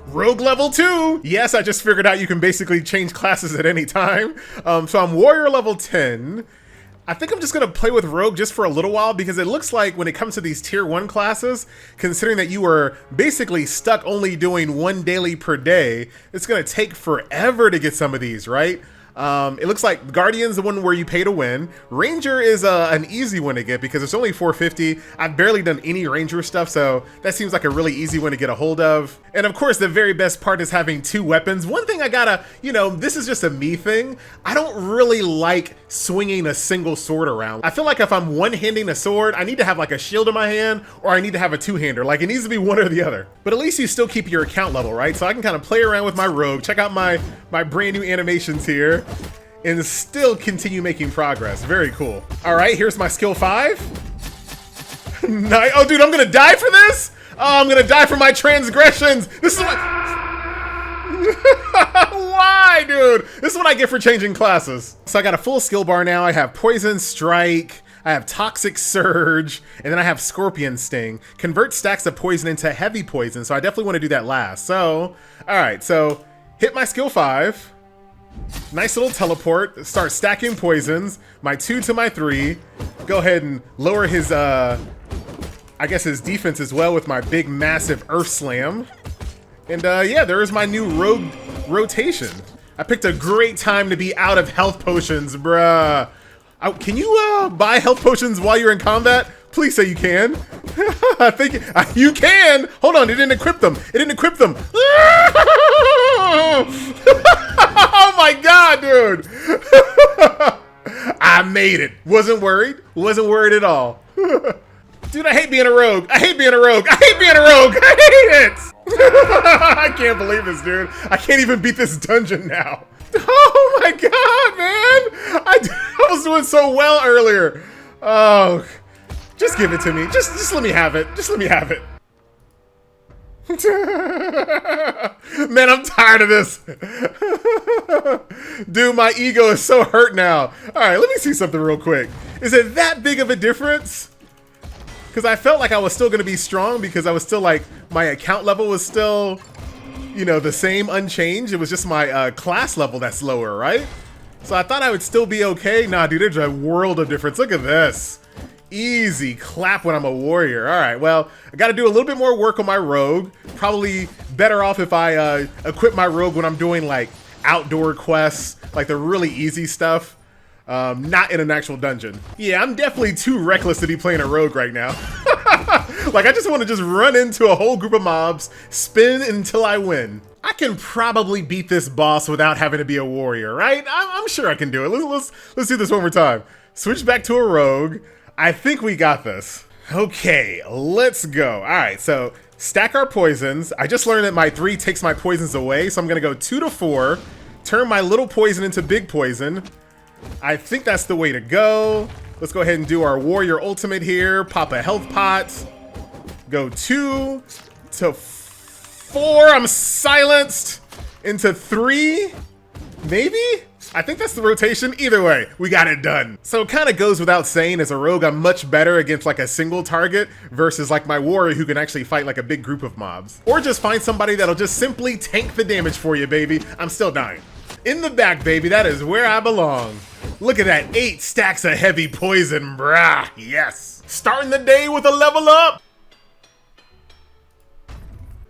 Rogue level 2. Yes, I just figured out you can basically change classes at any time. So I'm warrior level 10. I think I'm just gonna play with Rogue just for a little while because it looks like when it comes to these tier 1 classes, considering that you are basically stuck only doing 1 daily per day, it's gonna take forever to get some of these, right? It looks like Guardian's the one where you pay to win. Ranger is an easy one to get because it's only 450. I've barely done any Ranger stuff, so that seems like a really easy one to get a hold of. And of course, the very best part is having 2 weapons. One thing I gotta, you know, this is just a me thing. I don't really like swinging a single sword around. I feel like if I'm one-handing a sword, I need to have like a shield in my hand or I need to have a 2-hander. Like it needs to be one or the other. But at least you still keep your account level, right? So I can kind of play around with my Rogue, check out my brand new animations here, and still continue making progress. Very cool. All right, here's my skill 5. Nice. Oh, dude, I'm gonna die for this? Oh, I'm gonna die for my transgressions. This is what... Why, dude? This is what I get for changing classes. So I got a full skill bar now. I have Poison Strike, I have Toxic Surge, and then I have Scorpion Sting. Convert stacks of poison into heavy poison, so I definitely want to do that last. So, all right, so hit my skill 5. Nice little teleport, start stacking poisons, my 2 to my 3. Go ahead and lower his, I guess his defense as well with my big, massive Earth Slam. And yeah, there is my new Rogue rotation. I picked a great time to be out of health potions, bruh. Can you buy health potions while you're in combat? Please say you can. I think you can. Hold on, it didn't equip them. It didn't equip them. Oh my god, dude. I made it. Wasn't worried. Wasn't worried at all. Dude, I hate being a rogue. I hate being a rogue. I hate being a rogue. I hate it. I can't believe this, dude. I can't even beat this dungeon now. Oh my god, man. I was doing so well earlier. Oh, just give it to me. Just let me have it. Just let me have it. Man, I'm tired of this. Dude, my ego is so hurt now. All right, let me see something real quick. Is it that big of a difference? Because I felt like I was still going to be strong because I was still like, my account level was still, you know, the same, unchanged. It was just my class level that's lower, right? So I thought I would still be okay. Nah, dude, there's a world of difference. Look at this. Easy clap when I'm a warrior. All right, well, I got to do a little bit more work on my rogue. Probably better off if I equip my rogue when I'm doing like outdoor quests, like the really easy stuff. Not in an actual dungeon. Yeah, I'm definitely too reckless to be playing a rogue right now. Like, I just want to just run into a whole group of mobs, spin until I win. I can probably beat this boss without having to be a warrior, right? I'm sure I can do it. Let's do this one more time. Switch back to a rogue. I think we got this. Okay, let's go. All right, so stack our poisons. I just learned that my 3 takes my poisons away, so I'm gonna go 2 to 4, turn my little poison into big poison. I think that's the way to go. Let's go ahead and do our warrior ultimate here. Pop a health pot. Go 2 to 4. I'm silenced. Into 3. Maybe? I think that's the rotation. Either way, we got it done. So it kind of goes without saying, as a rogue, I'm much better against like a single target versus like my warrior who can actually fight like a big group of mobs. Or just find somebody that'll just simply tank the damage for you, baby. I'm still dying. In the back, baby, that is where I belong. Look at that, 8 stacks of heavy poison, brah. Yes. Starting the day with a level up.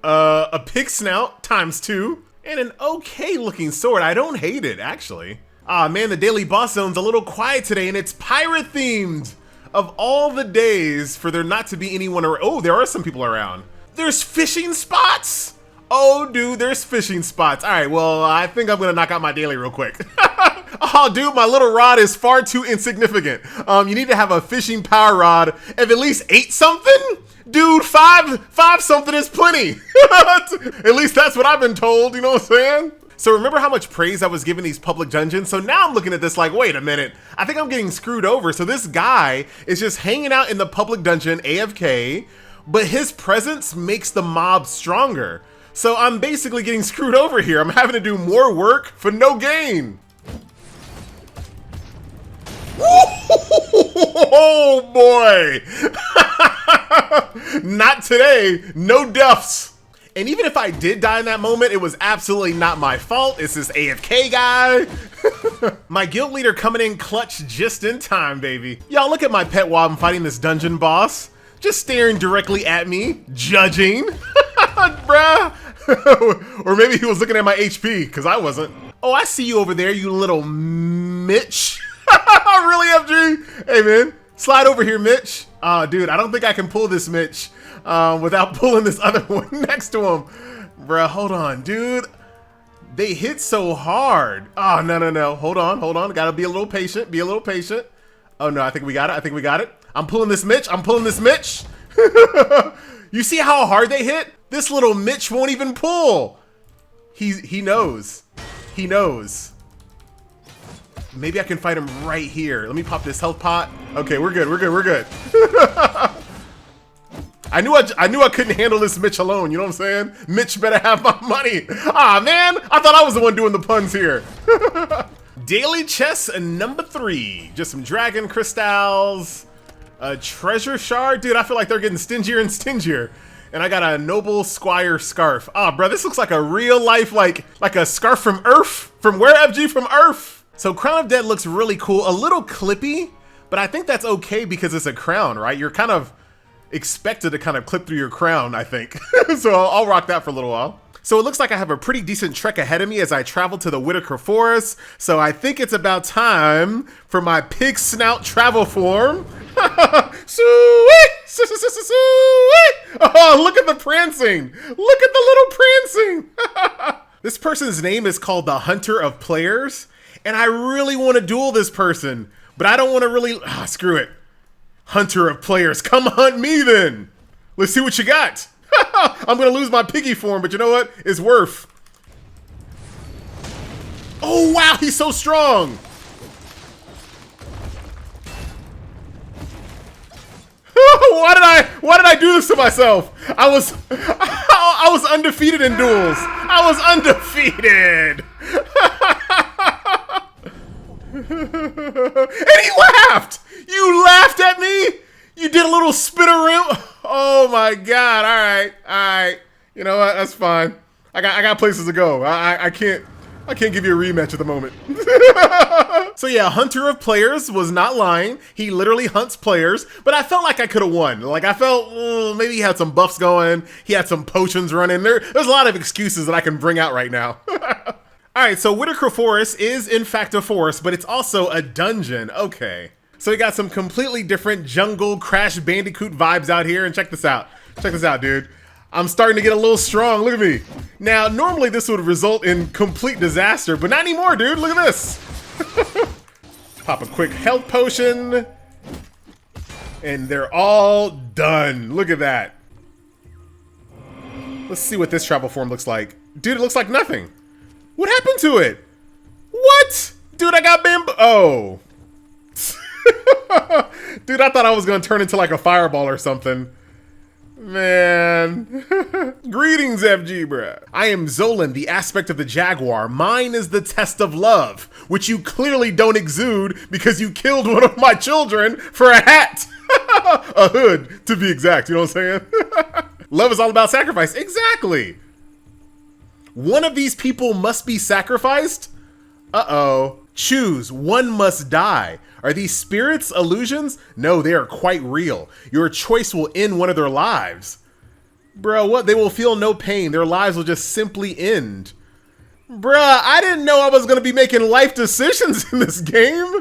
A pig snout ×2 and an okay looking sword. I don't hate it, actually. Ah man, the daily boss zone's a little quiet today and it's pirate themed. Of all the days for there not to be anyone around. Oh, there are some people around. There's fishing spots. Oh dude, there's fishing spots. All right, well, I think I'm gonna knock out my daily real quick. Oh dude, my little rod is far too insignificant. You need to have a fishing power rod of at least 8 something. Dude, 5 something is plenty. At least that's what I've been told, you know what I'm saying? So remember how much praise I was giving these public dungeons? So now I'm looking at this like, wait a minute, I think I'm getting screwed over. So this guy is just hanging out in the public dungeon, AFK, but his presence makes the mob stronger. So I'm basically getting screwed over here. I'm having to do more work for no gain. Oh boy. Not today, no deaths. And even if I did die in that moment, it was absolutely not my fault. It's this AFK guy. My guild leader coming in clutch just in time, baby. Y'all look at my pet while I'm fighting this dungeon boss. Just staring directly at me, judging. Bruh. Or maybe he was looking at my HP, because I wasn't. Oh, I see you over there, you little Mitch. Really, FG? Hey, man, slide over here, Mitch. Dude, I don't think I can pull this Mitch without pulling this other one next to him. Bruh, hold on, dude. They hit so hard. Oh, no. Hold on. Gotta be a little patient. Oh, no, I think we got it. I'm pulling this Mitch. You see how hard they hit? This little Mitch won't even pull. He knows. Maybe I can fight him right here. Let me pop this health pot. Okay, we're good. I knew I couldn't handle this Mitch alone, you know what I'm saying? Mitch better have my money. Ah man, I thought I was the one doing the puns here. Daily chest number 3. Just some dragon crystals. A treasure shard. Dude, I feel like they're getting stingier and stingier. And I got a noble squire scarf. Ah, bro, this looks like a real life, like a scarf from Earth. From where, FG? From Earth. So Crown of Dead looks really cool. A little clippy, but I think that's okay because it's a crown, right? You're kind of expected to kind of clip through your crown, I think. So I'll rock that for a little while. So it looks like I have a pretty decent trek ahead of me as I travel to the Whitaker Forest. So I think it's about time for my pig snout travel form. Sweet! Oh, look at the prancing. Look at the little prancing. This person's name is called the Hunter of Players. And I really want to duel this person, but I don't want to really, screw it. Hunter of Players, come hunt me then. Let's see what you got. I'm gonna lose my piggy form, but you know what? It's worth. Oh wow, he's so strong. Why did I do this to myself? I was undefeated in duels. I was undefeated. And he laughed! You laughed at me? You did a little spit around. Oh my god, alright. You know what? That's fine. I got places to go. I can't give you a rematch at the moment. So yeah, Hunter of Players was not lying. He literally hunts players, but I felt like I could have won. Like I felt maybe he had some buffs going. He had some potions running. There's a lot of excuses that I can bring out right now. All right, so Whitaker Forest is in fact a forest, but it's also a dungeon. Okay. So we got some completely different jungle Crash Bandicoot vibes out here, and check this out. Check this out, dude. I'm starting to get a little strong, look at me. Now, normally this would result in complete disaster, but not anymore, dude, look at this. Pop a quick health potion, and they're all done. Look at that. Let's see what this travel form looks like. Dude, it looks like nothing. What happened to it? What? Dude, I got bamboo. Oh. Dude, I thought I was gonna turn into like a fireball or something. Man. Greetings, FG, bruh. I am Zolan, the aspect of the jaguar. Mine is the test of love, which you clearly don't exude because you killed one of my children for a hat. A hood, to be exact, you know what I'm saying? Love is all about sacrifice. Exactly. One of these people must be sacrificed? Uh-oh. Choose, one must die. Are these spirits illusions? No, they are quite real. Your choice will end one of their lives. Bro, what? They will feel no pain. Their lives will just simply end. Bruh, I didn't know I was going to be making life decisions in this game.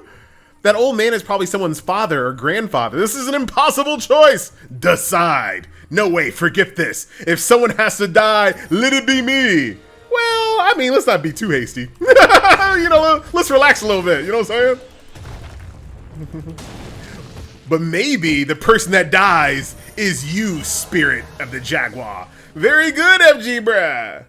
That old man is probably someone's father or grandfather. This is an impossible choice. Decide. No way, forget this. If someone has to die, let it be me. Well, I mean, let's not be too hasty. You know, let's relax a little bit. You know what I'm saying? But maybe the person that dies is you, spirit of the Jaguar. Very good, FG bruh.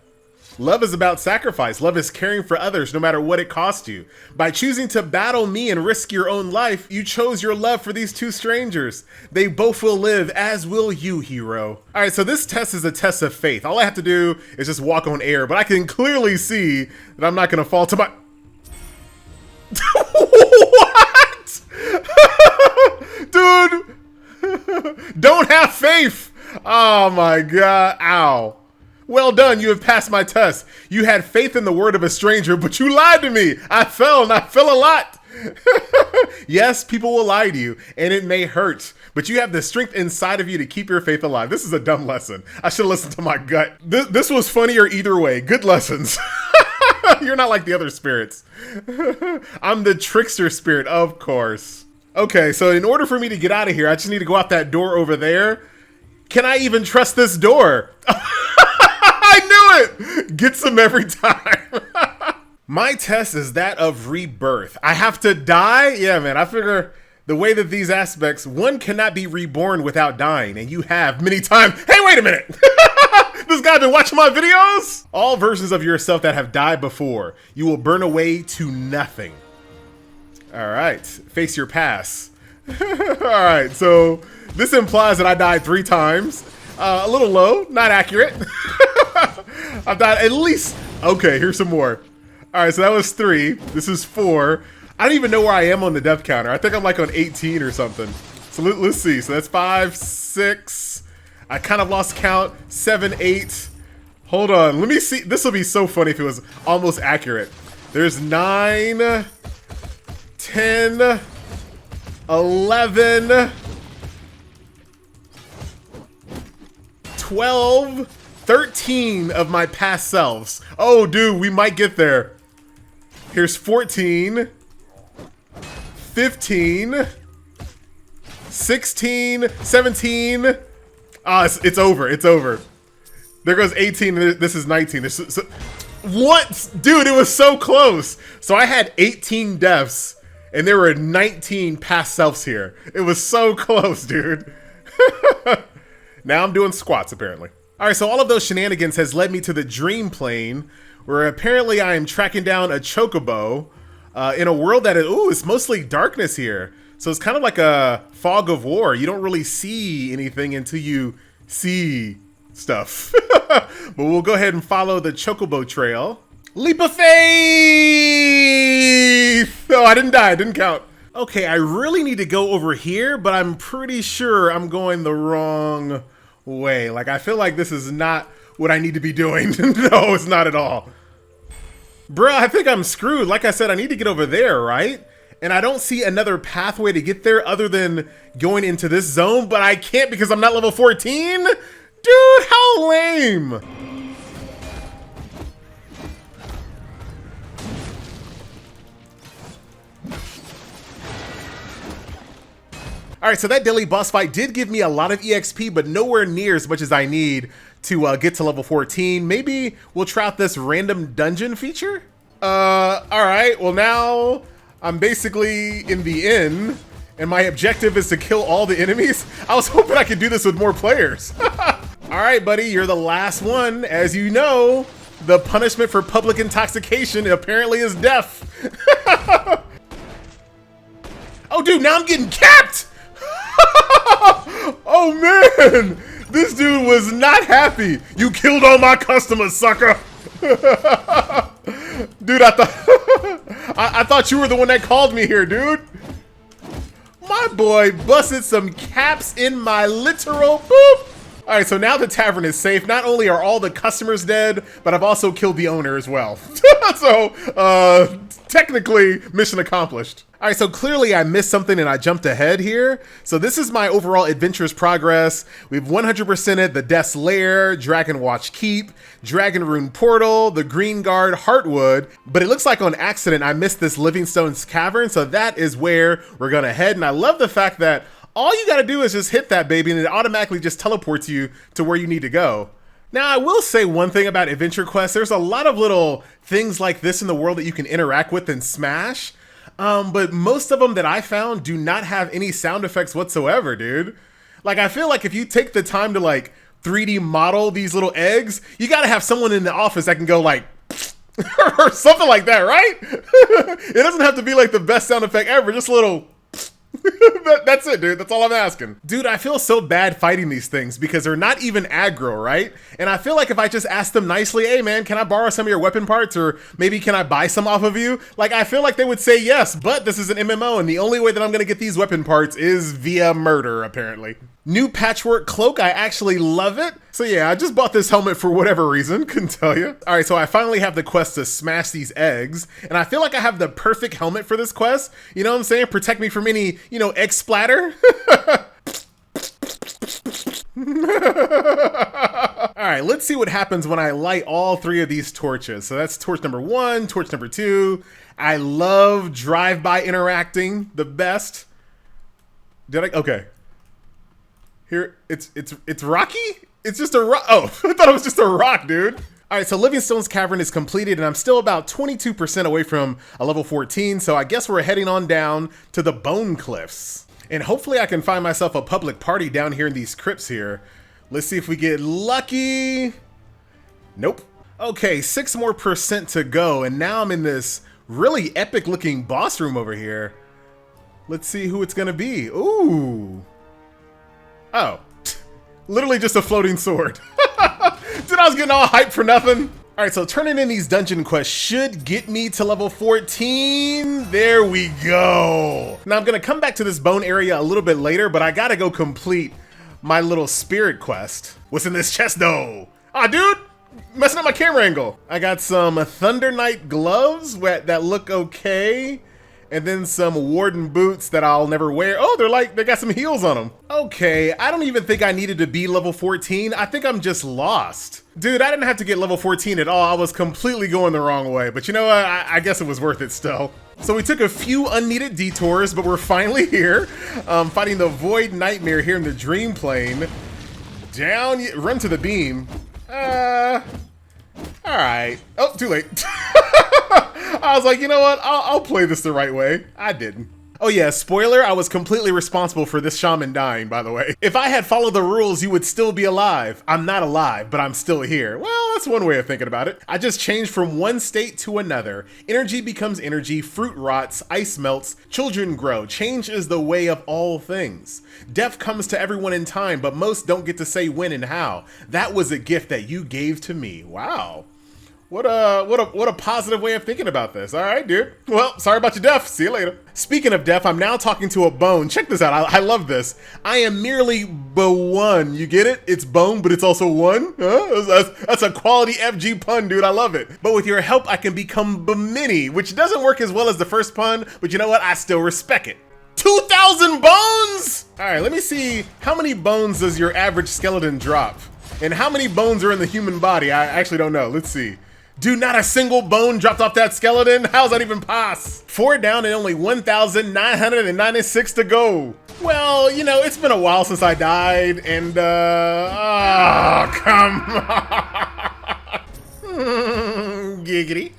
Love is about sacrifice. Love is caring for others no matter what it costs you. By choosing to battle me and risk your own life, you chose your love for these two strangers. They both will live, as will you, hero. All right, so this test is a test of faith. All I have to do is just walk on air, but I can clearly see that I'm not gonna fall to my... What? Dude! Don't have faith! Oh my God, ow. Well done, you have passed my test. You had faith in the word of a stranger, but you lied to me. I fell, and I fell a lot. Yes, people will lie to you, and it may hurt, but you have the strength inside of you to keep your faith alive. This is a dumb lesson. I should have listened to my gut. This was funnier either way. Good lessons. You're not like the other spirits. I'm the trickster spirit, of course. Okay, so in order for me to get out of here, I just need to go out that door over there. Can I even trust this door? I knew it! Gets them every time. My test is that of rebirth. I have to die? Yeah, man, I figure the way that these aspects, one cannot be reborn without dying, and you have many times. Hey, wait a minute! This guy been watching my videos? All versions of yourself that have died before, you will burn away to nothing. All right, face your past. All right, so this implies that I died 3 times. A little low, not accurate. I've died at least, okay, here's some more. All right, so that was 3. This is 4. I don't even know where I am on the death counter. I think I'm like on 18 or something. So let's see. So that's 5, 6. I kind of lost count. 7, 8. Hold on. Let me see. This will be so funny if it was almost accurate. There's 9, 10, 11, 12, 13 of my past selves. Oh, dude, we might get there. Here's 14, 15, 16, 17. Ah, it's over. It's over. There goes 18. This is 19. What? Dude, it was so close. So I had 18 deaths, and there were 19 past selves here. It was so close, dude. Now I'm doing squats, apparently. All right, so all of those shenanigans has led me to the dream plane, where apparently I am tracking down a chocobo in a world that is, ooh, it's mostly darkness here. So it's kind of like a fog of war. You don't really see anything until you see stuff. But we'll go ahead and follow the chocobo trail. Leap of faith! Oh, I didn't die, it didn't count. Okay, I really need to go over here, but I'm pretty sure I'm going the wrong way. Like, I feel like this is not what I need to be doing. No, it's not at all. Bruh, I think I'm screwed. Like I said, I need to get over there, right? And I don't see another pathway to get there other than going into this zone, but I can't because I'm not level 14? Dude, how lame! All right, so that daily boss fight did give me a lot of EXP, but nowhere near as much as I need to get to level 14. Maybe we'll try out this random dungeon feature? All right, well now I'm basically in the inn, and my objective is to kill all the enemies. I was hoping I could do this with more players. All right, buddy, you're the last one. As you know, the punishment for public intoxication apparently is death. Oh, dude, now I'm getting capped! Oh man, this dude was not happy. You killed all my customers, sucker. Dude, I thought you were the one that called me here, dude. My boy busted some caps in my literal boop. All right, so now the tavern is safe. Not only are all the customers dead, but I've also killed the owner as well. So, technically, mission accomplished. All right, so clearly I missed something and I jumped ahead here. So this is my overall adventurous progress. We've 100%ed the Death's Lair, Dragon Watch Keep, Dragon Rune Portal, the Green Guard, Heartwood. But it looks like on accident I missed this Livingstone's Cavern, so that is where we're gonna head. And I love the fact that all you gotta do is just hit that baby and it automatically just teleports you to where you need to go. Now, I will say one thing about Adventure Quest. There's a lot of little things like this in the world that you can interact with and smash. But most of them that I found do not have any sound effects whatsoever, dude. Like, I feel like if you take the time to, like, 3D model these little eggs, you gotta have someone in the office that can go, like, or something like that, right? It doesn't have to be, like, the best sound effect ever, just a little... That's it, dude. That's all I'm asking. Dude, I feel so bad fighting these things because they're not even aggro, right? And I feel like if I just ask them nicely, hey man, can I borrow some of your weapon parts, or maybe can I buy some off of you? Like, I feel like they would say yes, but this is an MMO and the only way that I'm gonna get these weapon parts is via murder, apparently. New patchwork cloak, I actually love it. So yeah, I just bought this helmet for whatever reason, couldn't tell you. All right, so I finally have the quest to smash these eggs, and I feel like I have the perfect helmet for this quest. You know what I'm saying? Protect me from any, you know, egg splatter. All right, let's see what happens when I light all 3 of these torches. So that's torch number 1, torch number 2. I love drive-by interacting, the best. Okay. Here, it's rocky? It's just a rock. Oh, I thought it was just a rock, dude. All right, so Livingstone's Cavern is completed and I'm still about 22% away from a level 14. So I guess we're heading on down to the Bone Cliffs. And hopefully I can find myself a public party down here in these crypts here. Let's see if we get lucky. Nope. Okay, 6 more percent to go. And now I'm in this really epic looking boss room over here. Let's see who it's gonna be. Ooh. Oh, literally just a floating sword. Dude, I was getting all hyped for nothing. All right, so turning in these dungeon quests should get me to level 14. There we go. Now I'm gonna come back to this bone area a little bit later, but I gotta go complete my little spirit quest. What's in this chest though? Ah, dude, messing up my camera angle. I got some Thunder Knight gloves that look okay. And then some Warden boots that I'll never wear. Oh, they got some heels on them. Okay, I don't even think I needed to be level 14. I think I'm just lost. Dude, I didn't have to get level 14 at all. I was completely going the wrong way. But you know what? I guess it was worth it still. So we took a few unneeded detours, but we're finally here. Fighting the Void Nightmare here in the Dream Plane. Down, run to the beam. All right. Oh, too late. I was like, you know what? I'll play this the right way. I didn't. Oh yeah, spoiler, I was completely responsible for this shaman dying, by the way. If I had followed the rules, you would still be alive. I'm not alive, but I'm still here. Well, that's one way of thinking about it. I just changed from one state to another. Energy becomes energy, fruit rots, ice melts, children grow. Change is the way of all things. Death comes to everyone in time, but most don't get to say when and how. That was a gift that you gave to me. Wow. What a positive way of thinking about this. All right, dude. Well, sorry about your death. See you later. Speaking of death, I'm now talking to a bone. Check this out. I love this. I am merely one. You get it? It's bone, but it's also one. Huh? That's a quality FG pun, dude. I love it. But with your help, I can become many, which doesn't work as well as the first pun, but you know what? I still respect it. 2,000 bones? All right, let me see. How many bones does your average skeleton drop? And how many bones are in the human body? I actually don't know. Let's see. Dude, not a single bone dropped off that skeleton? How's that even possible? 4 down and only 1,996 to go. Well, you know, it's been a while since I died, and oh, come on. Giggity.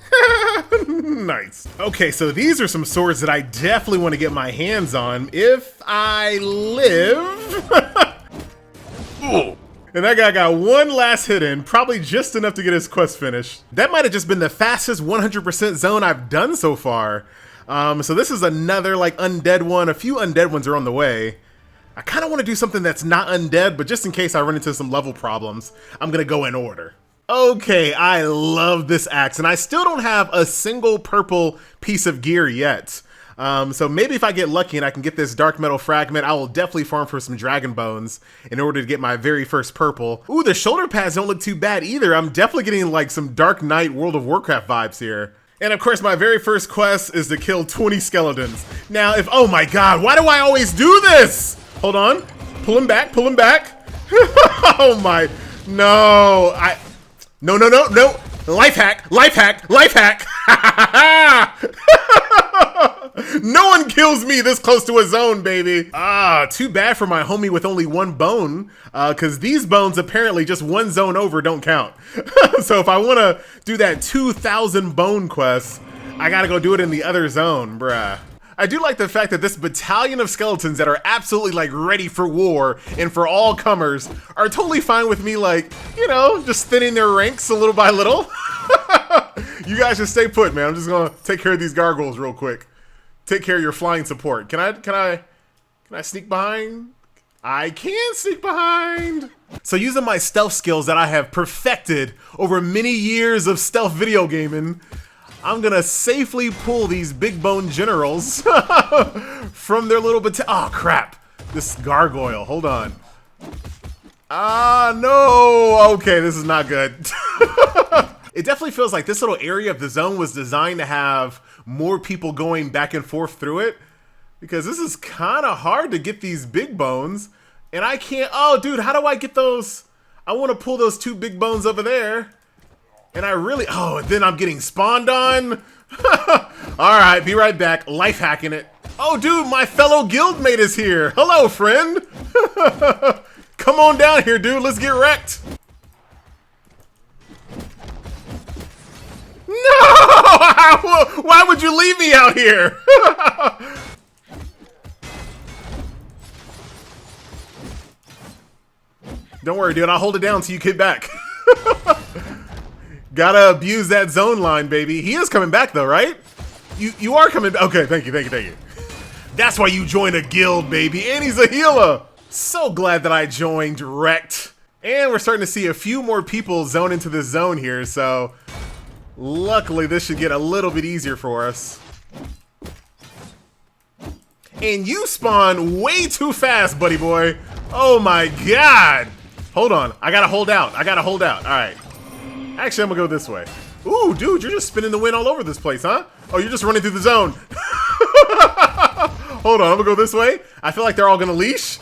Nice. Okay, so these are some swords that I definitely want to get my hands on if I live. And that guy got one last hit in, probably just enough to get his quest finished. That might have just been the fastest 100% zone I've done so far. So this is another like undead one. A few undead ones are on the way. I kind of want to do something that's not undead, but just in case I run into some level problems, I'm gonna go in order. Okay, I love this axe, and I still don't have a single purple piece of gear yet. So maybe if I get lucky and I can get this dark metal fragment, I will definitely farm for some dragon bones in order to get my very first purple. Ooh, the shoulder pads don't look too bad either. I'm definitely getting like some Dark Knight World of Warcraft vibes here. And of course, my very first quest is to kill 20 skeletons. Now, oh my god, why do I always do this? Hold on, pull him back, pull him back. Oh my, no, no, life hack, life hack, life hack. No one kills me this close to a zone, baby. Too bad for my homie with only one bone, because these bones apparently just one zone over don't count. So if I want to do that 2,000 bone quest, I gotta go do it in the other zone, bruh. I do like the fact that this battalion of skeletons that are absolutely like ready for war and for all comers are totally fine with me, like, you know, just thinning their ranks a little by little. You guys just stay put, man. I'm just gonna take care of these gargoyles real quick. Take care of your flying support. Can I sneak behind? I can sneak behind. So using my stealth skills that I have perfected over many years of stealth video gaming, I'm gonna safely pull these big bone generals from their little oh crap, this gargoyle, hold on. No, okay, this is not good. It definitely feels like this little area of the zone was designed to have more people going back and forth through it, because this is kind of hard to get these big bones, and I can't, oh dude, how do I get those? I want to pull those two big bones over there, and I really, and then I'm getting spawned on. All right, be right back, life hacking it. Oh dude, my fellow guildmate is here. Hello, friend. Come on down here, dude, let's get wrecked. No! Why would you leave me out here? Don't worry, dude. I'll hold it down until you get back. Gotta abuse that zone line, baby. He is coming back, though, right? You are coming back. Okay, thank you. That's why you joined a guild, baby. And he's a healer. So glad that I joined wrecked. And we're starting to see a few more people zone into this zone here, so luckily, this should get a little bit easier for us. And you spawn way too fast, buddy boy. Oh my god. Hold on. I gotta hold out. All right. Actually, I'm gonna go this way. Ooh, dude, you're just spinning the wind all over this place, huh? Oh, you're just running through the zone. Hold on. I'm gonna go this way. I feel like they're all gonna leash.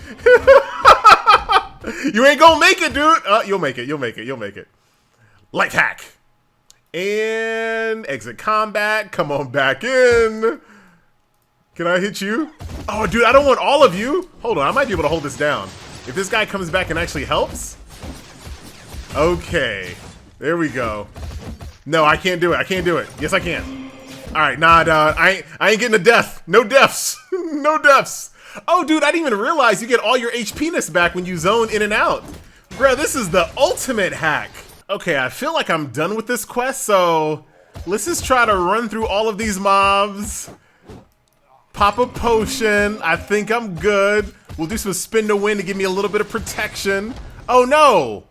You ain't gonna make it, dude. You'll make it. Life hack. And exit combat. Come on back in. Can I hit you? Oh, dude, I don't want all of you. Hold on, I might be able to hold this down. If this guy comes back and actually helps. Okay, there we go. No, I can't do it. Yes, I can. All right, nah, I ain't getting a death. No deaths. No deaths. Oh, dude, I didn't even realize you get all your HPness back when you zone in and out. Bro, this is the ultimate hack. Okay, I feel like I'm done with this quest, so let's just try to run through all of these mobs. Pop a potion. I think I'm good. We'll do some spin to win to give me a little bit of protection. Oh no!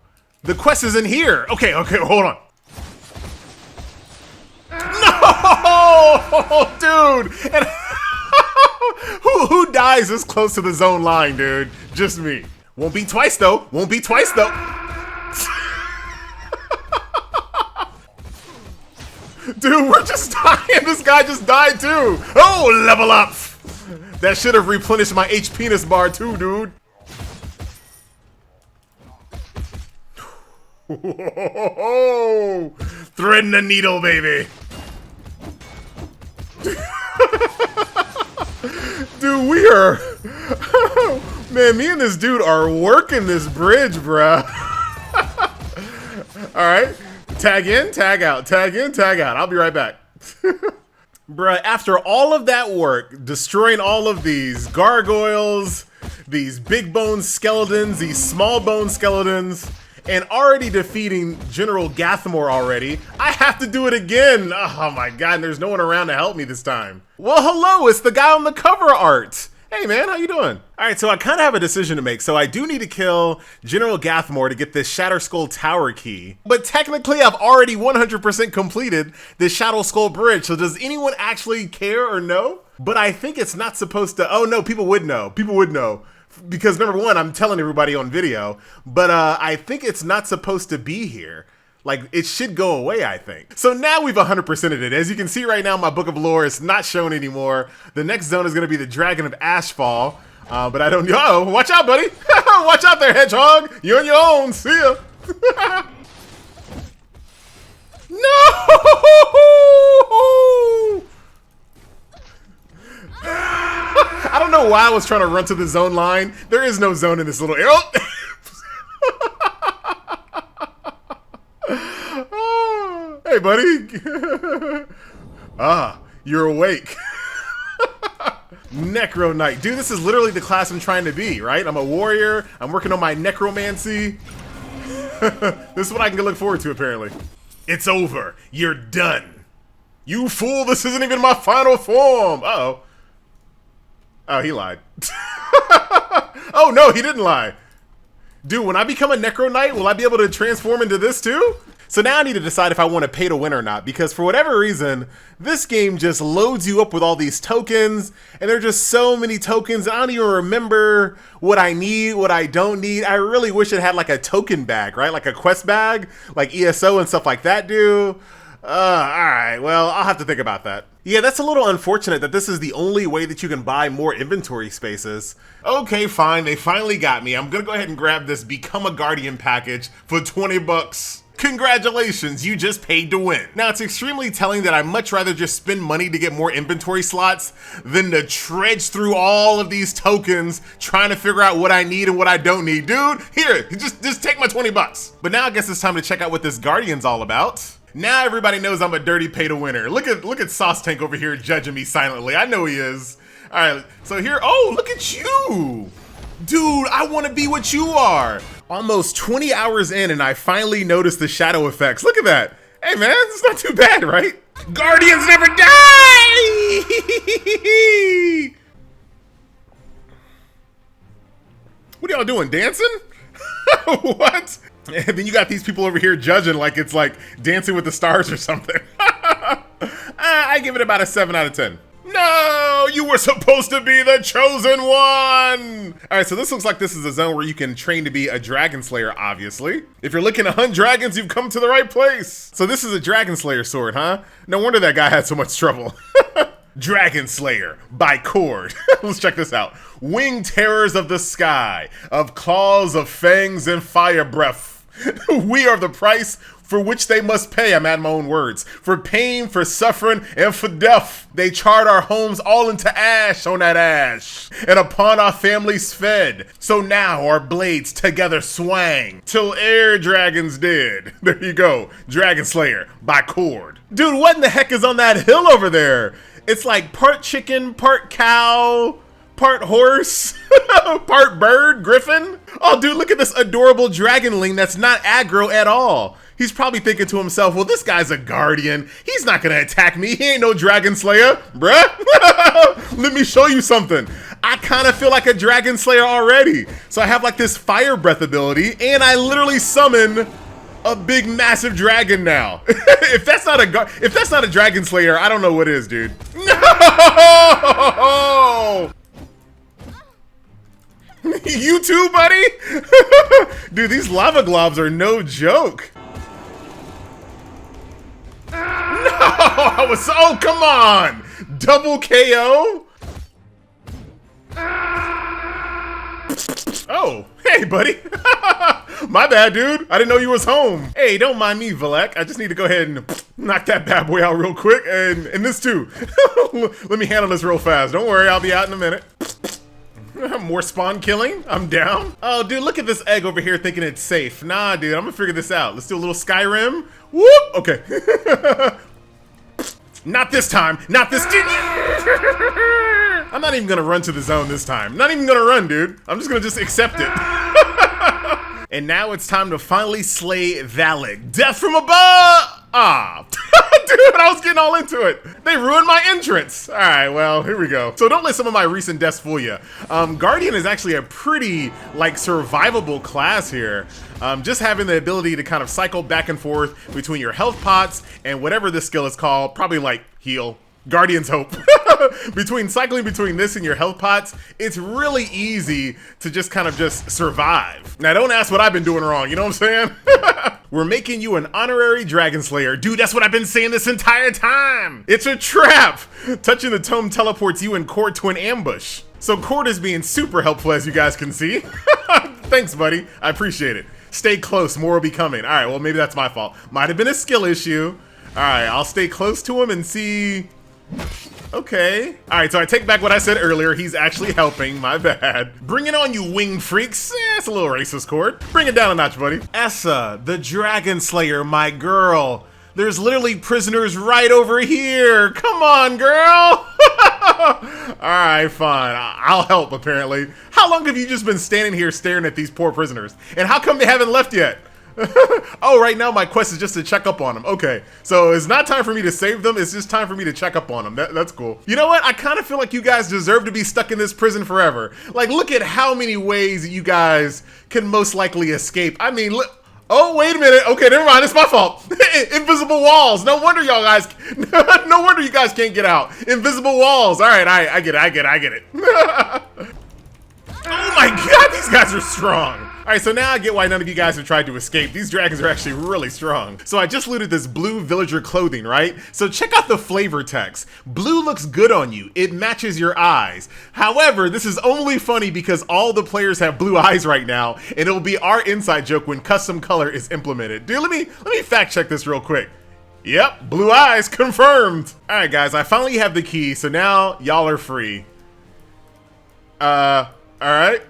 The quest is in here. Okay, hold on. No! Dude! And who dies this close to the zone line, dude? Just me. Won't be twice, though. Dude, we're just dying. This guy just died too. Oh, level up. That should have replenished my HPness bar too, dude. Threading the needle, baby. Dude, we are... Man, me and this dude are working this bridge, bruh. Alright. Tag in, tag out, tag in, tag out. I'll be right back. Bruh, after all of that work, destroying all of these gargoyles, these big bone skeletons, these small bone skeletons, and already defeating General Gathmore already, I have to do it again. Oh my god, and there's no one around to help me this time. Well, hello, it's the guy on the cover art. Hey man, how you doing? Alright, so I kind of have a decision to make. So I do need to kill General Gathmore to get this Shadow Skull Tower key. But technically I've already 100% completed this Shadow Skull Bridge. So does anyone actually care or know? But I think it's not supposed to, oh no, people would know. People would know. Because number one, I'm telling everybody on video. But I think it's not supposed to be here. Like, it should go away, I think. So now we've 100%ed it. As you can see right now, my book of lore is not shown anymore. The next zone is going to be the Dragon of Ashfall. But I don't... Uh-oh, watch out, buddy. Watch out there, Hedgehog. You're on your own. See ya. No! I don't know why I was trying to run to the zone line. There is no zone in this little area. Oh. Hey, buddy. You're awake. Necro Knight. Dude, this is literally the class I'm trying to be, right? I'm a warrior. I'm working on my necromancy. This is what I can look forward to, apparently. It's over. You're done. You fool, this isn't even my final form. Uh-oh. Oh, he lied. Oh, no, he didn't lie. Dude, when I become a Necro Knight, will I be able to transform into this too? So now I need to decide if I want to pay to win or not, because for whatever reason, this game just loads you up with all these tokens, and there are just so many tokens, and I don't even remember what I need, what I don't need. I really wish it had like a token bag, right? Like a quest bag, like ESO and stuff like that do. Alright, well, I'll have to think about that. Yeah, that's a little unfortunate that this is the only way that you can buy more inventory spaces. Okay, fine, they finally got me. I'm gonna go ahead and grab this Become a Guardian package for 20 bucks. Congratulations, you just paid to win. Now, it's extremely telling that I'd much rather just spend money to get more inventory slots than to trudge through all of these tokens trying to figure out what I need and what I don't need. Dude, here, just take my 20 bucks. But now I guess it's time to check out what this Guardian's all about. Now everybody knows I'm a dirty pay-to-winner. Look at Sauce Tank over here judging me silently. I know he is. All right, so here, oh, look at you. Dude, I want to be what you are. Almost 20 hours in and I finally noticed the shadow effects. Look at that. Hey man, it's not too bad, right? Guardians never die! What are y'all doing, dancing? What? And then you got these people over here judging like it's like Dancing with the Stars or something. I give it about a 7 out of 10. No, you were supposed to be the chosen one. All right, so this looks like this is a zone where you can train to be a dragon slayer, obviously. If you're looking to hunt dragons, you've come to the right place. So this is a dragon slayer sword, huh? No wonder that guy had so much trouble. Dragon Slayer by Cord. Let's check this out. Winged terrors of the sky, of claws, of fangs, and fire breath. We are the price for which they must pay. I'm adding my own words. For pain, for suffering, and for death. They charred our homes all into ash on that ash, and upon our families fed. So now our blades together swang, till air dragons did. There you go. Dragon Slayer by Cord. Dude, what in the heck is on that hill over there? It's like part chicken, part cow, part horse, part bird, griffin. Oh, dude, look at this adorable dragonling that's not aggro at all. He's probably thinking to himself, well, this guy's a guardian. He's not gonna attack me. He ain't no dragon slayer, bruh. Let me show you something. I kind of feel like a dragon slayer already. So I have like this fire breath ability, and I literally summon a big massive dragon now. If that's not a dragon slayer, I don't know what is, dude. No! You too, buddy? Dude, these lava globs are no joke. No! Oh, come on! Double KO? Oh, hey, buddy. My bad, dude. I didn't know you was home. Hey, don't mind me, Valek. I just need to go ahead and knock that bad boy out real quick. And this too. Let me handle this real fast. Don't worry, I'll be out in a minute. More spawn killing? I'm down. Oh, dude, look at this egg over here thinking it's safe. Nah, dude, I'm gonna figure this out. Let's do a little Skyrim. Whoop! Okay. Not this time. Not this. I'm not even gonna run to the zone this time. Not even gonna run, dude. I'm just gonna accept it. And now it's time to finally slay Valak. Death from above! Ah. Dude, I was getting all into it. They ruined my entrance. All right, well, here we go. So don't let some of my recent deaths fool you. Guardian is actually a pretty, like, survivable class here. Just having the ability to kind of cycle back and forth between your health pots and whatever this skill is called, probably like heal. Guardian's Hope. Cycling between this and your health pots, it's really easy to just kind of survive. Now, don't ask what I've been doing wrong, you know what I'm saying? We're making you an honorary Dragon Slayer. Dude, that's what I've been saying this entire time. It's a trap. Touching the tome teleports you and Cord to an ambush. So Cord is being super helpful, as you guys can see. Thanks, buddy. I appreciate it. Stay close, more will be coming. All right, well, maybe that's my fault. Might have been a skill issue. All right, I'll stay close to him and see. Okay. All right, so I take back what I said earlier. He's actually helping. My bad. Bring it on, you winged freaks. It's a little racist, Cord. Bring it down a notch, buddy. Essa, the Dragon Slayer, my girl. There's literally prisoners right over here. Come on, girl. All right, fine. I'll help, apparently. How long have you just been standing here staring at these poor prisoners? And how come they haven't left yet? Oh, right now my quest is just to check up on them. Okay, so it's not time for me to save them. It's just time for me to check up on them. That's cool. You know what? I kind of feel like you guys deserve to be stuck in this prison forever. Like, look at how many ways you guys can most likely escape. I mean, look. Oh, wait a minute. Okay, never mind. It's my fault. Invisible walls. No wonder y'all guys. No wonder you guys can't get out. Invisible walls. All right, I get it. Oh my God, these guys are strong. All right, so now I get why none of you guys have tried to escape. These dragons are actually really strong. So I just looted this blue villager clothing, right? So check out the flavor text. Blue looks good on you. It matches your eyes. However, this is only funny because all the players have blue eyes right now, and it'll be our inside joke when custom color is implemented. Dude, let me fact check this real quick. Yep, blue eyes confirmed. All right, guys, I finally have the key, so now y'all are free. All right.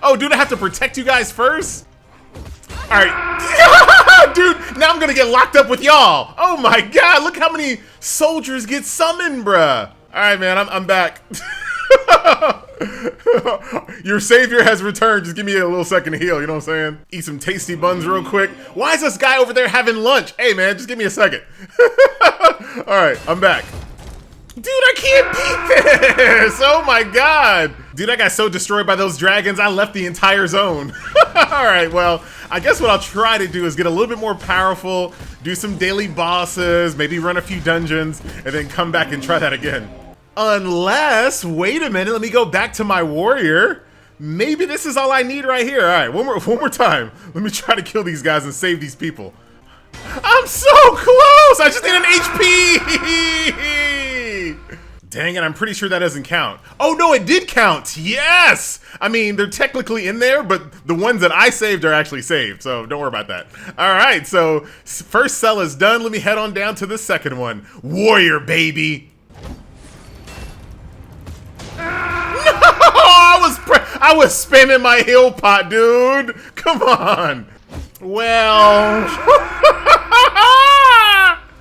Oh, dude, I have to protect you guys first? All right. Dude, now I'm gonna get locked up with y'all. Oh my God, look how many soldiers get summoned, bruh. All right, man, I'm back. Your savior has returned. Just give me a little second to heal, you know what I'm saying? Eat some tasty buns real quick. Why is this guy over there having lunch? Hey, man, just give me a second. All right, I'm back. Dude, I can't beat this! Oh my God! Dude, I got so destroyed by those dragons, I left the entire zone. Alright, well, I guess what I'll try to do is get a little bit more powerful, do some daily bosses, maybe run a few dungeons, and then come back and try that again. Unless, wait a minute, let me go back to my warrior. Maybe this is all I need right here. Alright, one more time. Let me try to kill these guys and save these people. I'm so close! I just need an HP! Dang it, I'm pretty sure that doesn't count. Oh no, it did count! Yes! I mean, they're technically in there, but the ones that I saved are actually saved, so don't worry about that. Alright, so first cell is done. Let me head on down to the second one. Warrior, baby! No! I was spamming my heal pot, dude! Come on! Well,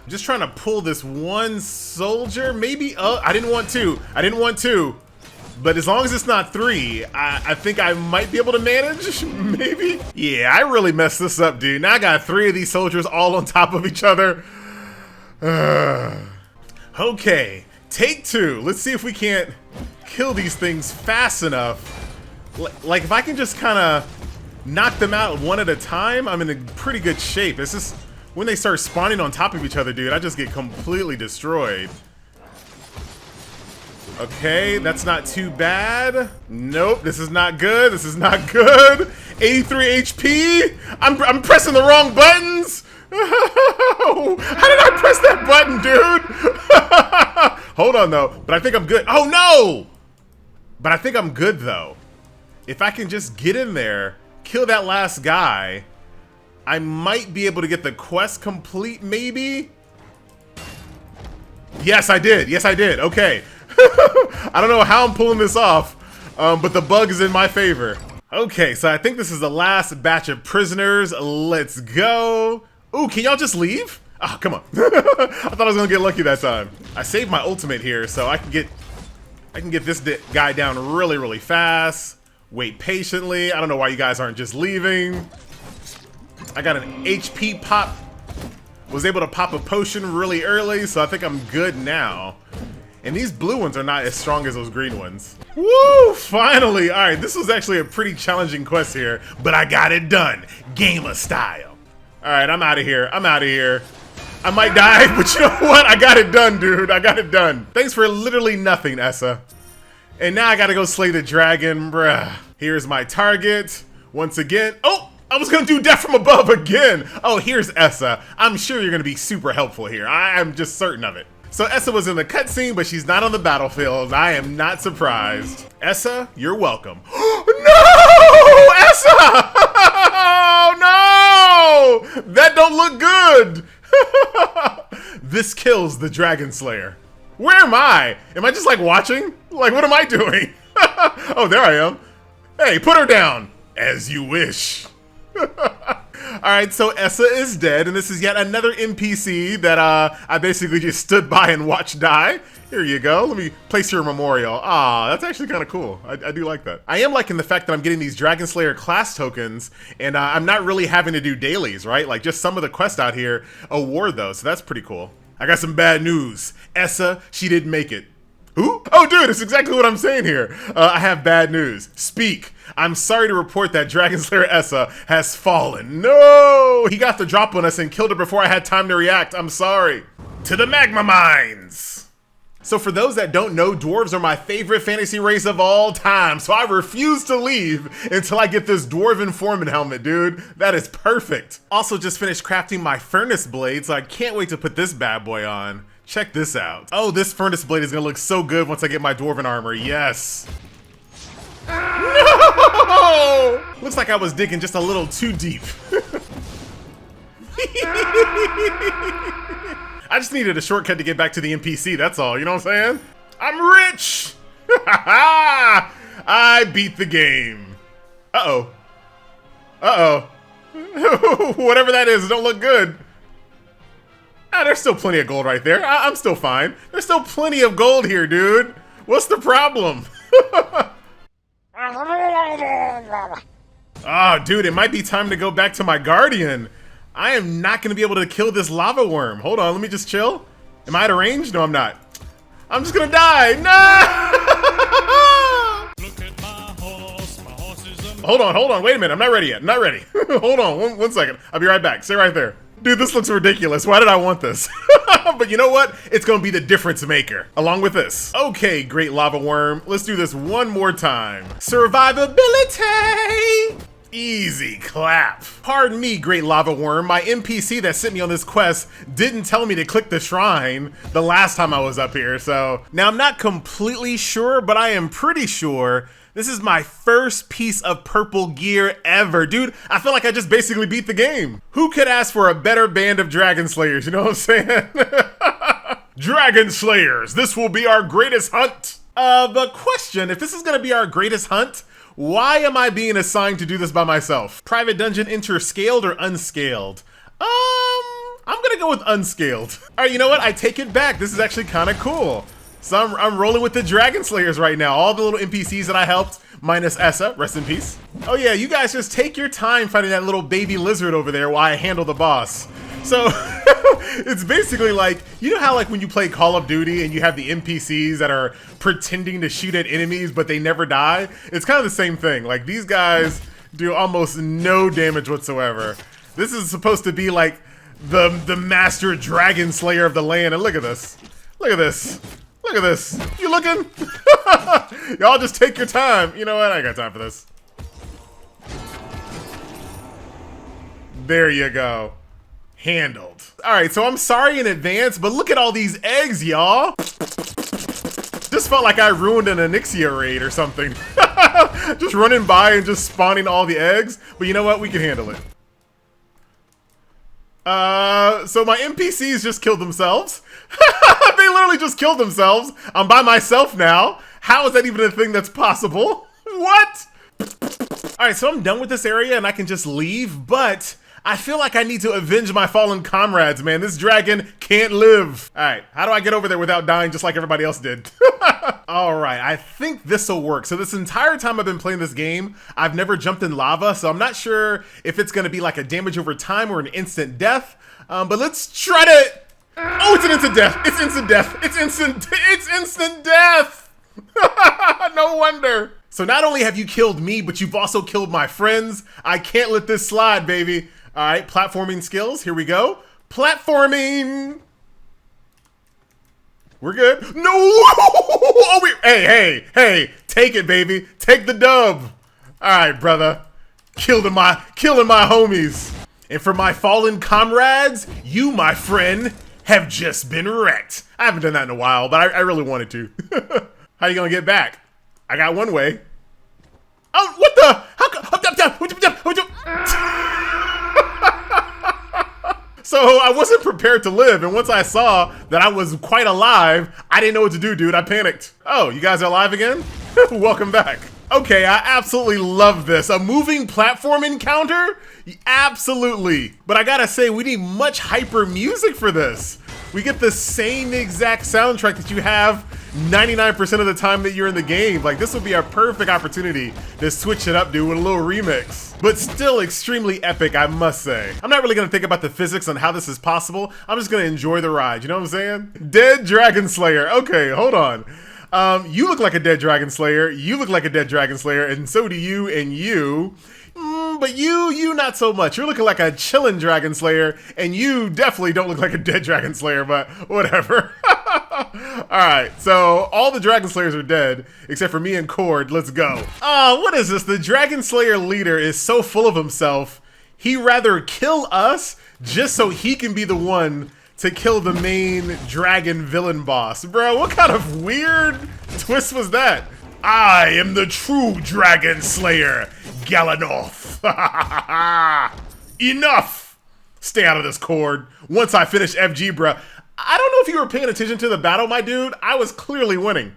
just trying to pull this one soldier, maybe. I didn't want to, but as long as it's not three, I think I might be able to manage, maybe. Yeah, I really messed this up, dude. Now I got three of these soldiers all on top of each other. Okay, take two. Let's see if we can't kill these things fast enough. Like if I can just kind of knock them out one at a time, I'm in a pretty good shape. It's just when they start spawning on top of each other, dude, I just get completely destroyed. Okay, that's not too bad. Nope, this is not good. This is not good. 83 HP. I'm pressing the wrong buttons. How did I press that button, dude? Hold on, though. But I think I'm good. Oh, no! But I think I'm good, though. If I can just get in there, kill that last guy, I might be able to get the quest complete, maybe? Yes, I did. Yes, I did. Okay. I don't know how I'm pulling this off, but the bug is in my favor. Okay, so I think this is the last batch of prisoners. Let's go. Ooh, can y'all just leave? Oh, come on. I thought I was gonna get lucky that time. I saved my ultimate here, so I can get this guy down really, really fast. Wait patiently. I don't know why you guys aren't just leaving. I got an HP pop. Was able to pop a potion really early, so I think I'm good now. And these blue ones are not as strong as those green ones. Woo! Finally! Alright, this was actually a pretty challenging quest here, but I got it done. Gamer style. Alright, I'm out of here. I'm out of here. I might die, but you know what? I got it done, dude. I got it done. Thanks for literally nothing, Essa. And now I gotta go slay the dragon, bruh. Here's my target. Once again. Oh! I was gonna do death from above again. Oh, here's Essa. I'm sure you're gonna be super helpful here. I'm just certain of it. So Essa was in the cutscene, but she's not on the battlefield. I am not surprised. Essa, you're welcome. No! Essa! Oh, no! That don't look good. This kills the Dragon Slayer. Where am I? Am I just like watching? Like, what am I doing? Oh, there I am. Hey, put her down. As you wish. Alright, so Essa is dead, and this is yet another NPC that I basically just stood by and watched die. Here you go. Let me place your memorial. Ah, that's actually kind of cool. I do like that. I am liking the fact that I'm getting these Dragon Slayer class tokens, and I'm not really having to do dailies, right? Like, just some of the quests out here award those, so that's pretty cool. I got some bad news. Essa, she didn't make it. Who? Oh, dude, it's exactly what I'm saying here. I have bad news. Speak. I'm sorry to report that Dragon Slayer Essa has fallen. No! He got the drop on us and killed her before I had time to react. I'm sorry. To the magma mines! So for those that don't know, dwarves are my favorite fantasy race of all time, so I refuse to leave until I get this dwarven foreman helmet, dude. That is perfect. Also just finished crafting my furnace blade, so I can't wait to put this bad boy on. Check this out. Oh, this furnace blade is gonna look so good once I get my dwarven armor, yes. No! Looks like I was digging just a little too deep. I just needed a shortcut to get back to the NPC, that's all, you know what I'm saying? I'm rich! I beat the game. Uh-oh. Uh-oh. Whatever that is, it don't look good. Ah, there's still plenty of gold right there. I'm still fine. There's still plenty of gold here, dude. What's the problem? Oh, dude, it might be time to go back to my guardian. I am not going to be able to kill this lava worm. Hold on, let me just chill. Am I out of range? No, I'm not. I'm just going to die. No! Look at my horse is a... Hold on. Wait a minute. I'm not ready yet. I'm not ready. Hold on. One second. I'll be right back. Stay right there. Dude, this looks ridiculous. Why did I want this? But you know what? It's gonna be the difference maker, along with this. Okay, great lava worm. Let's do this one more time. Survivability! Easy clap. Pardon me, great lava worm. My NPC that sent me on this quest didn't tell me to click the shrine the last time I was up here, so... Now, I'm not completely sure, but I am pretty sure this is my first piece of purple gear ever. Dude, I feel like I just basically beat the game. Who could ask for a better band of Dragon Slayers, you know what I'm saying? Dragon Slayers, this will be our greatest hunt. The question, if this is gonna be our greatest hunt, why am I being assigned to do this by myself? Private dungeon enter scaled or unscaled? I'm gonna go with unscaled. All right, you know what? I take it back. This is actually kind of cool. So I'm rolling with the Dragon Slayers right now. All the little NPCs that I helped, minus Essa, rest in peace. Oh yeah, you guys just take your time fighting that little baby lizard over there while I handle the boss. So it's basically like, you know how like when you play Call of Duty and you have the NPCs that are pretending to shoot at enemies but they never die? It's kind of the same thing. Like these guys do almost no damage whatsoever. This is supposed to be like the master Dragon Slayer of the land, and look at this. Look at this. Look at this. You looking? Y'all just take your time. You know what? I ain't got time for this. There you go. Handled. All right, so I'm sorry in advance, but look at all these eggs, y'all. Just felt like I ruined an Onyxia raid or something. Just running by and just spawning all the eggs. But you know what? We can handle it. So my NPCs just killed themselves. They literally just killed themselves. I'm by myself now. How is that even a thing that's possible? What? All right, so I'm done with this area and I can just leave, but I feel like I need to avenge my fallen comrades, man. This dragon can't live. All right, how do I get over there without dying just like everybody else did? All right, I think this'll work. So this entire time I've been playing this game, I've never jumped in lava, so I'm not sure if it's gonna be like a damage over time or an instant death, but let's try to... Oh, it's an instant death. It's instant death. It's instant death. No wonder. So not only have you killed me, but you've also killed my friends. I can't let this slide, baby. All right, platforming skills. Here we go. Platforming. We're good. No. Oh, hey. Take it, baby. Take the dub. All right, brother. killing my homies. And for my fallen comrades, you, my friend, have just been wrecked. I haven't done that in a while, but I really wanted to. How you gonna get back? I got one way. Oh, what the? So I wasn't prepared to live, and once I saw that I was quite alive, I didn't know what to do, dude. I panicked. Oh, you guys are alive again? Welcome back. Okay, I absolutely love this. A moving platform encounter? Absolutely. But I gotta say, we need much hyper music for this. We get the same exact soundtrack that you have 99% of the time that you're in the game. Like, this would be a perfect opportunity to switch it up, dude, with a little remix. But still extremely epic, I must say. I'm not really gonna think about the physics on how this is possible. I'm just gonna enjoy the ride, you know what I'm saying? Dead Dragon Slayer. Okay, hold on. You look like a dead Dragon Slayer, you look like a dead Dragon Slayer, and so do you and you. But you not so much. You're looking like a chillin' Dragon Slayer, and you definitely don't look like a dead Dragon Slayer, but whatever. Alright, so all the Dragon Slayers are dead, except for me and Cord. Let's go. What is this? The Dragon Slayer leader is so full of himself, he'd rather kill us just so he can be the one to kill the main dragon villain boss. Bro, what kind of weird twist was that? I am the true Dragon Slayer, Galanoth. Enough! Stay out of this, Cord. Once I finish FG, bruh. I don't know if you were paying attention to the battle, my dude. I was clearly winning.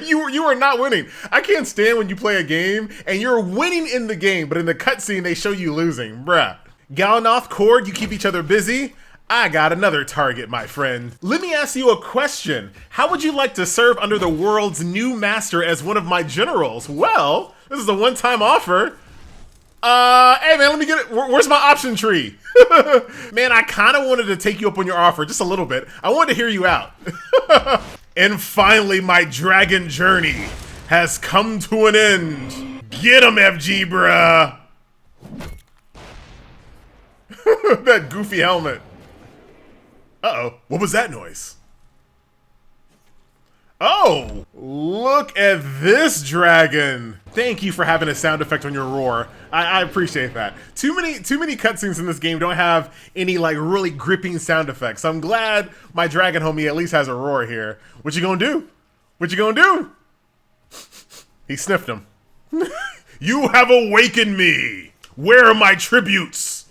you were not winning. I can't stand when you play a game and you're winning in the game, but in the cutscene they show you losing, bruh. Galanoth, Cord, you keep each other busy. I got another target, my friend. Let me ask you a question. How would you like to serve under the world's new master as one of my generals? Well, this is a one-time offer. Hey man, let me get it. Where's my option tree? Man, I kind of wanted to take you up on your offer just a little bit. I wanted to hear you out. And finally, my dragon journey has come to an end. Get him, FG, bruh. That goofy helmet. Uh-oh, what was that noise? Oh, look at this dragon. Thank you for having a sound effect on your roar. I appreciate that. Too many cutscenes in this game don't have any like really gripping sound effects. So I'm glad my dragon homie at least has a roar here. What you gonna do? What you gonna do? He sniffed him. You have awakened me. Where are my tributes?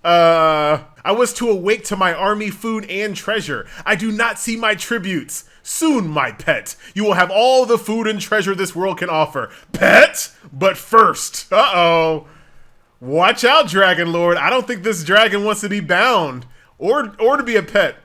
I was to awake to my army, food, and treasure. I do not see my tributes. Soon, my pet, you will have all the food and treasure this world can offer. Pet? But first, uh-oh. Watch out, Dragon Lord. I don't think this dragon wants to be bound or to be a pet.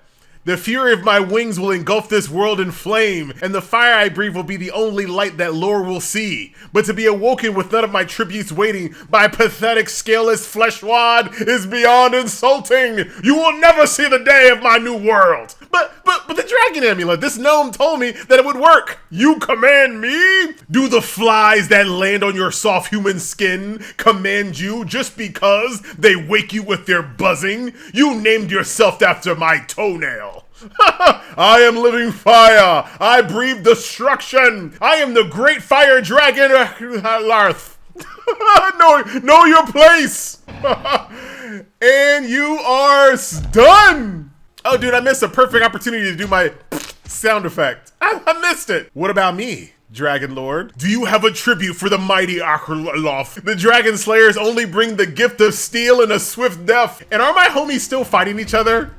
The fury of my wings will engulf this world in flame, and the fire I breathe will be the only light that lore will see. But to be awoken with none of my tributes waiting by a pathetic, scaleless flesh wad is beyond insulting. You will never see the day of my new world. But the dragon amulet, this gnome told me that it would work. You command me? Do the flies that land on your soft human skin command you just because they wake you with their buzzing? You named yourself after my toenail. I am living fire. I breathe destruction. I am the great fire dragon, Larth. know your place. And you are done. Oh, dude, I missed a perfect opportunity to do my sound effect. I missed it. What about me, Dragon Lord? Do you have a tribute for the mighty Akerlof? The Dragon Slayers only bring the gift of steel and a swift death. And are my homies still fighting each other?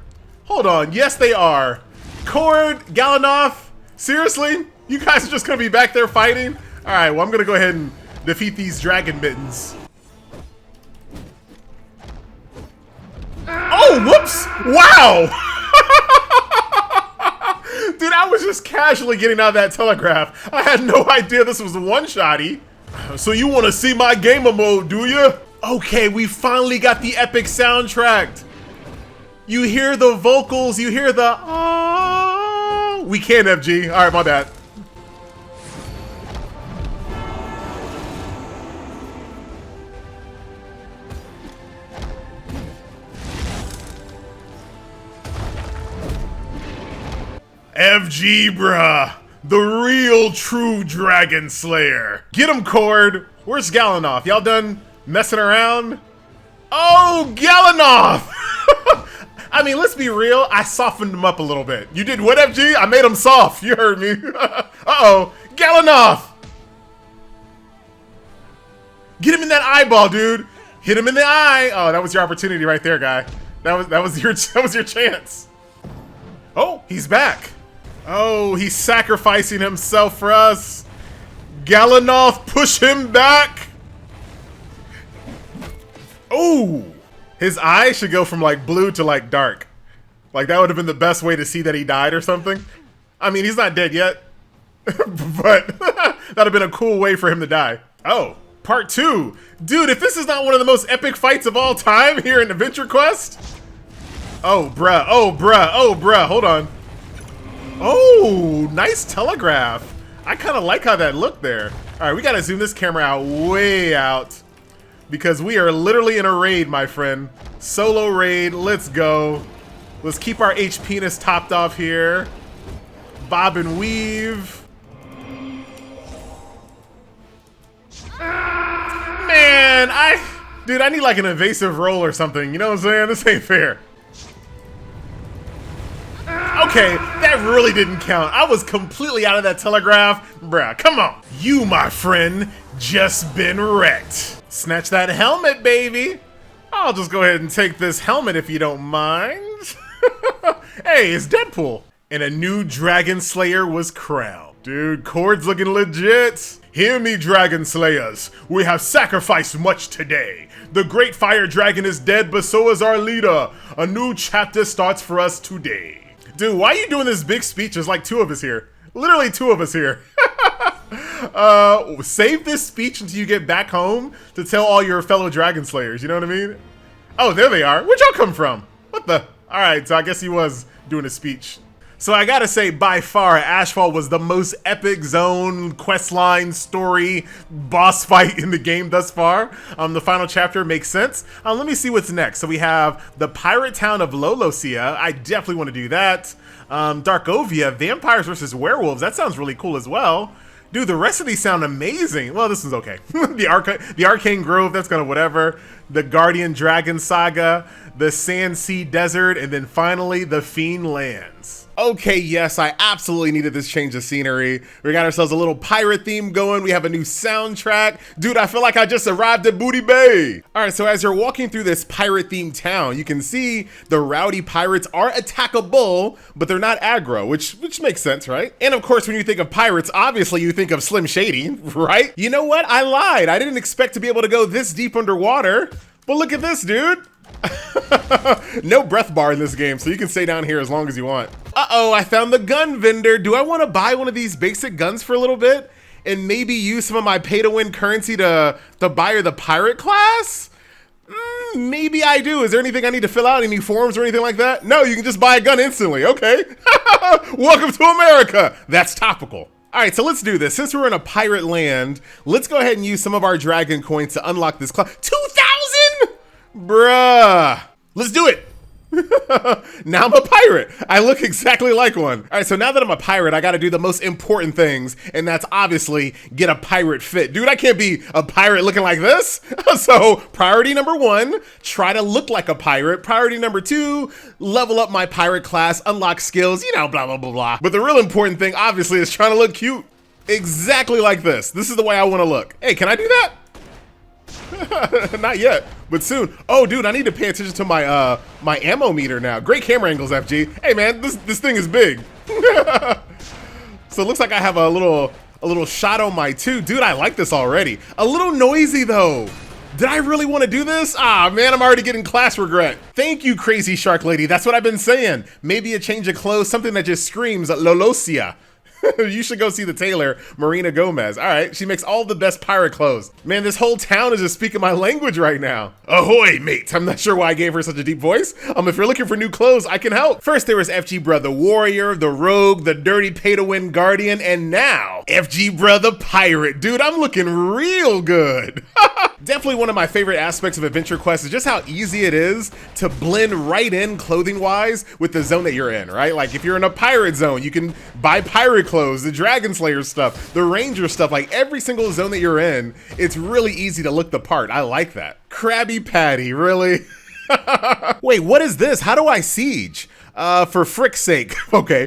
Hold on, yes they are. Cord, Galanoth, seriously? You guys are just gonna be back there fighting? All right, well, I'm gonna go ahead and defeat these dragon mittens. Oh, whoops, wow! Dude, I was just casually getting out of that telegraph. I had no idea this was a one-shotty. So you wanna see my gamer mode, do you? Okay, we finally got the epic soundtrack. You hear the vocals, you hear the oh. We can't, FG. All right, my bad. FG, bruh. The real true Dragon Slayer. Get him, Cord. Where's Galanoth? Y'all done Messing around. Oh, Galanoff! I mean, let's be real. I softened him up a little bit. You did what, FG? I made him soft. You heard me. Uh-oh. Galanoff! Get him in that eyeball, dude. Hit him in the eye. Oh, that was your opportunity right there, guy. That was your chance. Oh, he's back. Oh, he's sacrificing himself for us. Galanoff, push him back. Oh, his eyes should go from like blue to like dark. Like that would have been the best way to see that he died or something. I mean, he's not dead yet, but that'd have been a cool way for him to die. Oh, part 2. Dude, if this is not one of the most epic fights of all time here in Adventure Quest. Oh, bruh. Oh, bruh. Oh, bruh. Hold on. Oh, nice telegraph. I kind of like how that looked there. All right, we got to zoom this camera out, way out. Because we are literally in a raid, my friend. Solo raid. Let's go. Let's keep our HP-ness topped off here. Bob and weave. Man, dude, I need like an evasive roll or something. You know what I'm saying? This ain't fair. Okay, that really didn't count. I was completely out of that telegraph. Bruh, come on. You, my friend, just been wrecked. Snatch that helmet, baby. I'll just go ahead and take this helmet if you don't mind. Hey, it's Deadpool. And a new Dragon Slayer was crowned. Dude, Cord's looking legit. Hear me, Dragon Slayers. We have sacrificed much today. The great fire dragon is dead, but so is our leader. A new chapter starts for us today. Dude, why are you doing this big speech? There's like 2 of us here. Literally 2 of us here. Save this speech until you get back home to tell all your fellow Dragon Slayers. You know what I mean? Oh, there they are. Where'd y'all come from? What the? All right, so I guess he was doing a speech. So I gotta say, by far, Ashfall was the most epic zone, questline, story, boss fight in the game thus far. The final chapter makes sense. Let me see what's next. So we have the pirate town of Lolosia. I definitely want to do that. Darkovia, vampires versus werewolves. That sounds really cool as well. Dude, the rest of these sound amazing. Well, this is okay. the Arcane Grove, that's kind of whatever. The Guardian Dragon Saga, the Sand Sea Desert, and then finally the Fiend Lands. Okay, yes, I absolutely needed this change of scenery. We got ourselves a little pirate theme going. We have a new soundtrack. Dude, I feel like I just arrived at Booty Bay. All right, so as you're walking through this pirate-themed town, you can see the rowdy pirates are attackable, but they're not aggro, which makes sense, right? And of course, when you think of pirates, obviously you think of Slim Shady, right? You know what? I lied. I didn't expect to be able to go this deep underwater, but look at this, dude. No breath bar in this game, so you can stay down here as long as you want. Uh-oh, I found the gun vendor. Do I want to buy one of these basic guns for a little bit and maybe use some of my pay-to-win currency to buy her the pirate class? Maybe I do. Is there anything I need to fill out? Any forms or anything like that? No, you can just buy a gun instantly. Okay. Welcome to America. That's topical. All right, so let's do this. Since we're in a pirate land, let's go ahead and use some of our dragon coins to unlock this class. 2,000? Bruh. Let's do it. Now I'm a pirate. I look exactly like one. All right, so now that I'm a pirate, I got to do the most important things, and that's obviously get a pirate fit. Dude, I can't be a pirate looking like this. So priority number 1, try to look like a pirate. Priority number 2, level up my pirate class, unlock skills, you know, blah, blah, blah, blah. But the real important thing, obviously, is trying to look cute. Exactly like this. This is the way I want to look. Hey, can I do that? Not yet, but soon. Oh, dude, I need to pay attention to my my ammo meter now. Great camera angles, FG. Hey, man, this thing is big. So it looks like I have a little shot on my 2. Dude, I like this already. A little noisy though. Did I really want to do this? Ah, man, I'm already getting class regret. Thank you, Crazy Shark Lady. That's what I've been saying. Maybe a change of clothes, something that just screams Lolosia. You should go see the tailor, Marina Gomez. All right, she makes all the best pirate clothes. Man, this whole town is just speaking my language right now. Ahoy, mate. I'm not sure why I gave her such a deep voice. If you're looking for new clothes, I can help. First, there was FG Bruh the Warrior, the Rogue, the Dirty Pay-to-Win Guardian, and now FG Bruh the Pirate. Dude, I'm looking real good. Definitely one of my favorite aspects of Adventure Quest is just how easy it is to blend right in clothing-wise with the zone that you're in, right? Like if you're in a pirate zone, you can buy pirate clothes, the Dragon Slayer stuff, the Ranger stuff, like every single zone that you're in, it's really easy to look the part. I like that. Krabby Patty, really? Wait, what is this? How do I siege? For frick's sake, okay.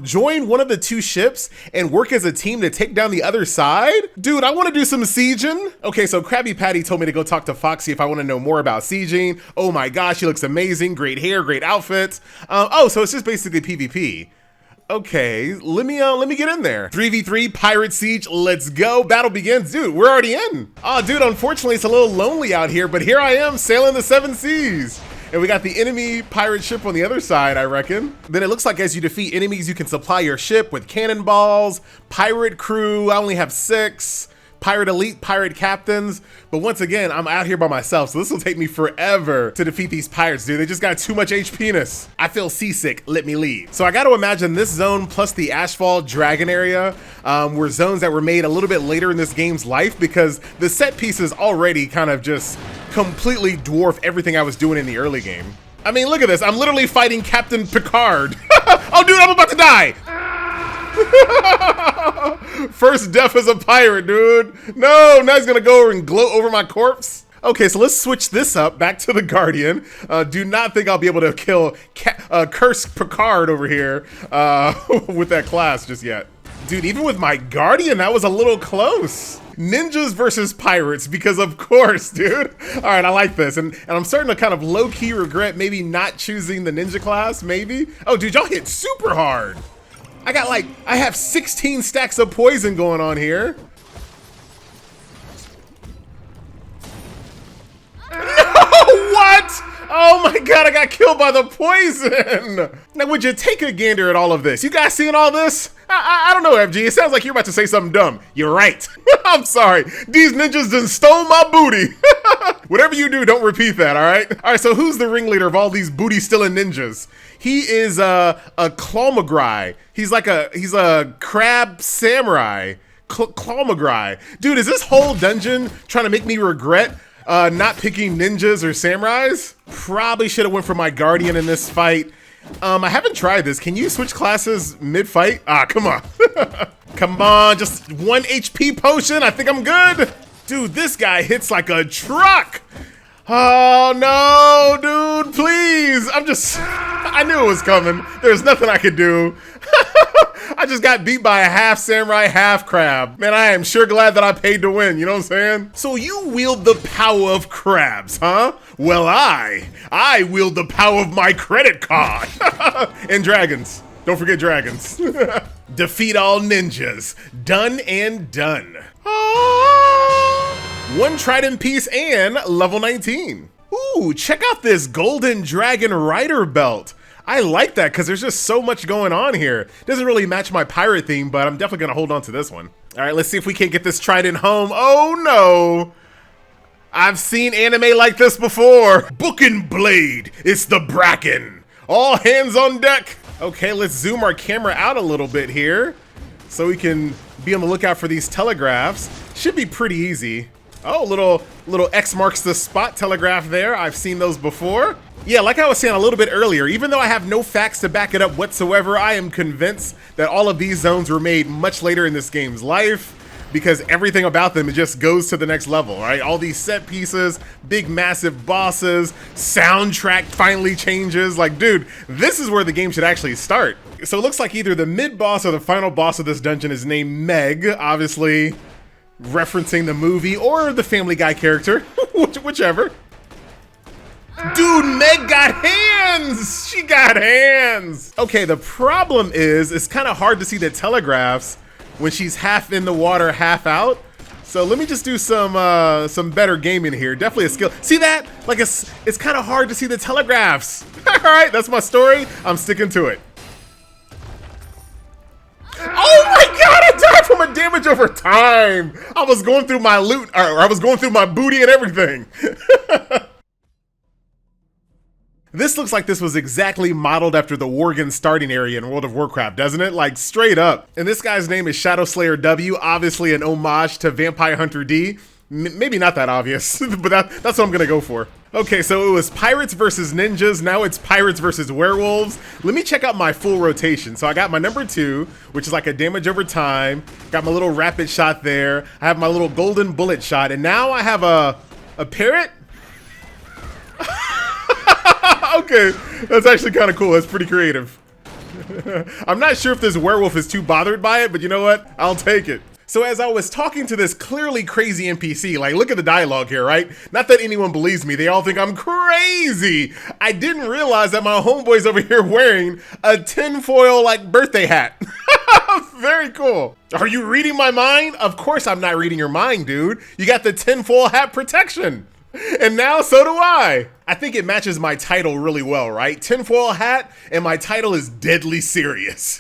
Join one of the 2 ships and work as a team to take down the other side? Dude, I want to do some sieging. Okay, so Krabby Patty told me to go talk to Foxy if I want to know more about sieging. Oh my gosh, she looks amazing. Great hair, great outfit. Oh, so it's just basically PvP. Okay, let me get in there. 3v3 pirate siege, let's go. Battle begins. Dude, we're already in. Oh, dude, unfortunately it's a little lonely out here, but here I am sailing the 7 seas. And we got the enemy pirate ship on the other side, I reckon. Then it looks like as you defeat enemies, you can supply your ship with cannonballs, pirate crew, I only have 6, pirate elite, pirate captains. But once again, I'm out here by myself, so this will take me forever to defeat these pirates, dude. They just got too much HP-ness. I feel seasick, let me leave. So I gotta imagine this zone plus the Ashfall Dragon area were zones that were made a little bit later in this game's life because the set pieces already kind of just completely dwarf everything I was doing in the early game. I mean, look at this. I'm literally fighting Captain Picard. Oh, dude, I'm about to die. First death as a pirate, dude. No, now he's gonna go over and gloat over my corpse. Okay, so let's switch this up back to the Guardian. Do not think I'll be able to kill Curse Picard over here with that class just yet. Dude, even with my Guardian, that was a little close. Ninjas versus pirates, because of course, dude. All right, I like this. And I'm starting to kind of low-key regret maybe not choosing the ninja class, maybe. Oh, dude, y'all hit super hard. I have 16 stacks of poison going on here. No, what? Oh my God, I got killed by the poison. Now, would you take a gander at all of this? You guys seeing all this? I don't know, FG. It sounds like you're about to say something dumb. You're right. I'm sorry. These ninjas done stole my booty. Whatever you do, don't repeat that, all right? All right, so who's the ringleader of all these booty-stealing ninjas? He is a Clawmagrai. He's a crab samurai. Clawmagrai. Dude, is this whole dungeon trying to make me regret not picking ninjas or samurais? Probably should have went for my Guardian in this fight. I haven't tried this. Can you switch classes mid-fight? Ah, come on. Come on, just 1 HP potion. I think I'm good. Dude, this guy hits like a truck. Oh no, dude, please. I knew it was coming. There's nothing I could do. I just got beat by a half samurai, half crab. Man, I am sure glad that I paid to win, you know what I'm saying? So you wield the power of crabs, huh? Well, I wield the power of my credit card. And dragons. Don't forget dragons. Defeat all ninjas. Done and done. One trident piece and level 19. Ooh, check out this golden dragon rider belt. I like that because there's just so much going on here. Doesn't really match my pirate theme, but I'm definitely gonna hold on to this one. All right, let's see if we can't get this trident home. Oh no. I've seen anime like this before. Book and blade, it's the Bracken. All hands on deck. Okay, let's zoom our camera out a little bit here so we can be on the lookout for these telegraphs. Should be pretty easy. Oh, little X marks the spot telegraph there. I've seen those before. Yeah, like I was saying a little bit earlier, even though I have no facts to back it up whatsoever, I am convinced that all of these zones were made much later in this game's life because everything about them, it just goes to the next level, right? All these set pieces, big massive bosses, soundtrack finally changes. Like, dude, this is where the game should actually start. So it looks like either the mid-boss or the final boss of this dungeon is named Meg, obviously referencing the movie or the Family Guy character, whichever. Dude, Meg got hands! She got hands! Okay, the problem is it's kind of hard to see the telegraphs when she's half in the water, half out. So let me just do some better gaming here. Definitely a skill. See that? Like it's kind of hard to see the telegraphs. All right, that's my story. I'm sticking to it. Oh my God, I died from a damage over time. I was going through my loot, or I was going through my booty and everything. This looks like this was exactly modeled after the Worgen starting area in World of Warcraft, doesn't it? Like straight up. And this guy's name is Shadow Slayer W, obviously an homage to Vampire Hunter D. Maybe not that obvious, but that's what I'm gonna go for. Okay, so it was pirates versus ninjas. Now it's pirates versus werewolves. Let me check out my full rotation. So I got my number 2, which is like a damage over time. Got my little rapid shot there. I have my little golden bullet shot, and now I have a parrot. Okay, that's actually kind of cool. That's pretty creative. I'm not sure if this werewolf is too bothered by it, but you know what? I'll take it. So as I was talking to this clearly crazy NPC, like look at the dialogue here, right? Not that anyone believes me, they all think I'm crazy. I didn't realize that my homeboy's over here wearing a tinfoil like birthday hat. Very cool. Are you reading my mind? Of course I'm not reading your mind, dude. You got the tinfoil hat protection. And now so do I. I think it matches my title really well, right? Tinfoil hat, and my title is deadly serious.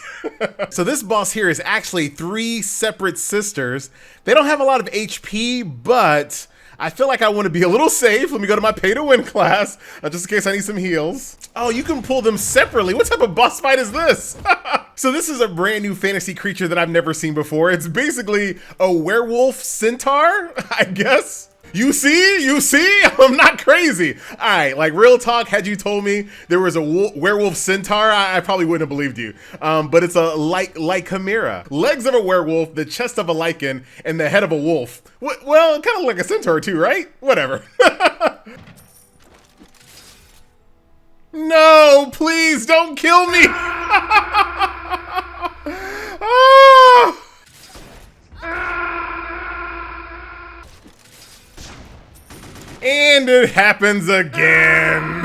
So this boss here is actually 3 separate sisters. They don't have a lot of HP, but I feel like I want to be a little safe. Let me go to my pay to win class, just in case I need some heals. Oh, you can pull them separately. What type of boss fight is this? So this is a brand new fantasy creature that I've never seen before. It's basically a werewolf centaur, I guess. You see, I'm not crazy. All right, like real talk, had you told me there was a werewolf centaur, I probably wouldn't have believed you. But it's a like chimera. Legs of a werewolf, the chest of a lichen, and the head of a wolf. Well, kind of like a centaur too, right? Whatever. No, please don't kill me. Oh. And it happens again.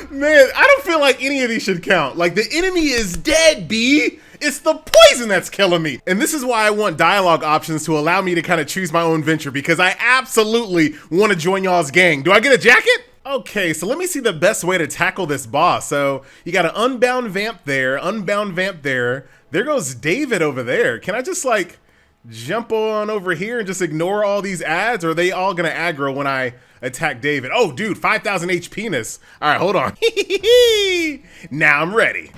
Man, I don't feel like any of these should count. Like, the enemy is dead, B. It's the poison that's killing me. And this is why I want dialogue options to allow me to kind of choose my own venture, because I absolutely want to join y'all's gang. Do I get a jacket? Okay, so let me see the best way to tackle this boss. So you got an unbound vamp there, unbound vamp there. There goes David over there. Can I just like jump on over here and just ignore all these ads, or are they all gonna aggro when I attack David? Oh, dude, 5,000 HP-ness. All right, hold on. Now I'm ready.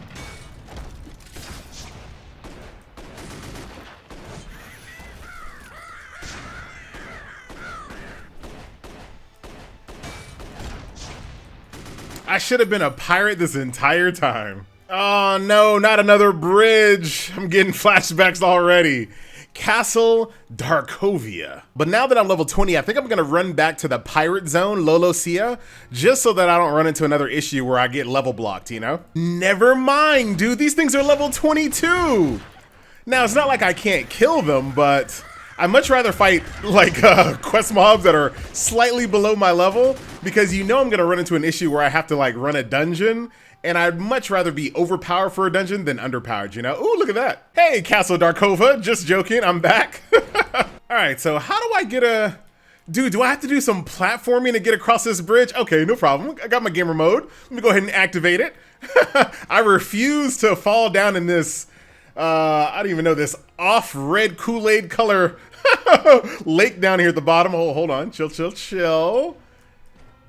I should have been a pirate this entire time. Oh no, not another bridge. I'm getting flashbacks already. Castle Darkovia. But now that I'm level 20, I think I'm gonna run back to the pirate zone, Lolosia, just so that I don't run into another issue where I get level blocked, you know? Never mind, dude, these things are level 22. Now, it's not like I can't kill them, but I'd much rather fight like quest mobs that are slightly below my level, because you know I'm gonna run into an issue where I have to like run a dungeon, and I'd much rather be overpowered for a dungeon than underpowered, you know? Ooh, look at that. Hey, Castle Darkova, just joking, I'm back. All right, so how do I get a... Dude, do I have to do some platforming to get across this bridge? Okay, no problem. I got my gamer mode. Let me go ahead and activate it. I refuse to fall down in this, I don't even know, this off-red Kool-Aid color lake down here at the bottom. Oh, hold on, chill, chill, chill.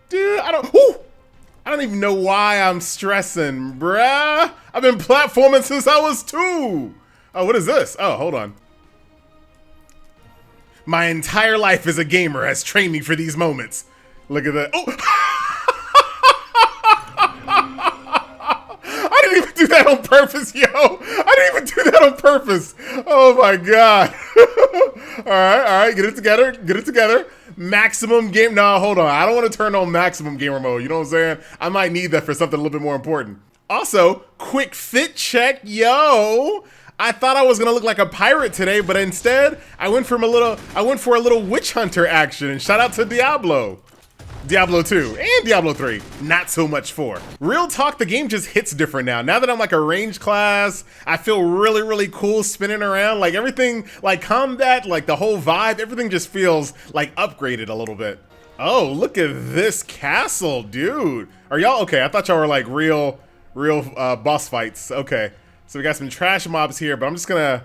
Dude, I don't even know why I'm stressing, bruh. I've been platforming since I was 2. Oh, what is this? Oh, hold on. My entire life as a gamer has trained me for these moments. Look at that. Oh! I didn't even do that on purpose, yo. I didn't even do that on purpose. Oh my God. All right, get it together, get it together. Maximum game, no, hold on. I don't want to turn on maximum gamer mode, you know what I'm saying? I might need that for something a little bit more important. Also, quick fit check, yo. I thought I was gonna look like a pirate today, but instead, I went for a little witch hunter action, and shout out to Diablo. Diablo 2 and Diablo 3, not so much 4. Real talk, the game just hits different now. Now that I'm like a range class, I feel really, really cool spinning around. Like everything, like combat, like the whole vibe, everything just feels like upgraded a little bit. Oh, look at this castle, dude. Are y'all okay? I thought y'all were like real boss fights. Okay, so we got some trash mobs here, but I'm just gonna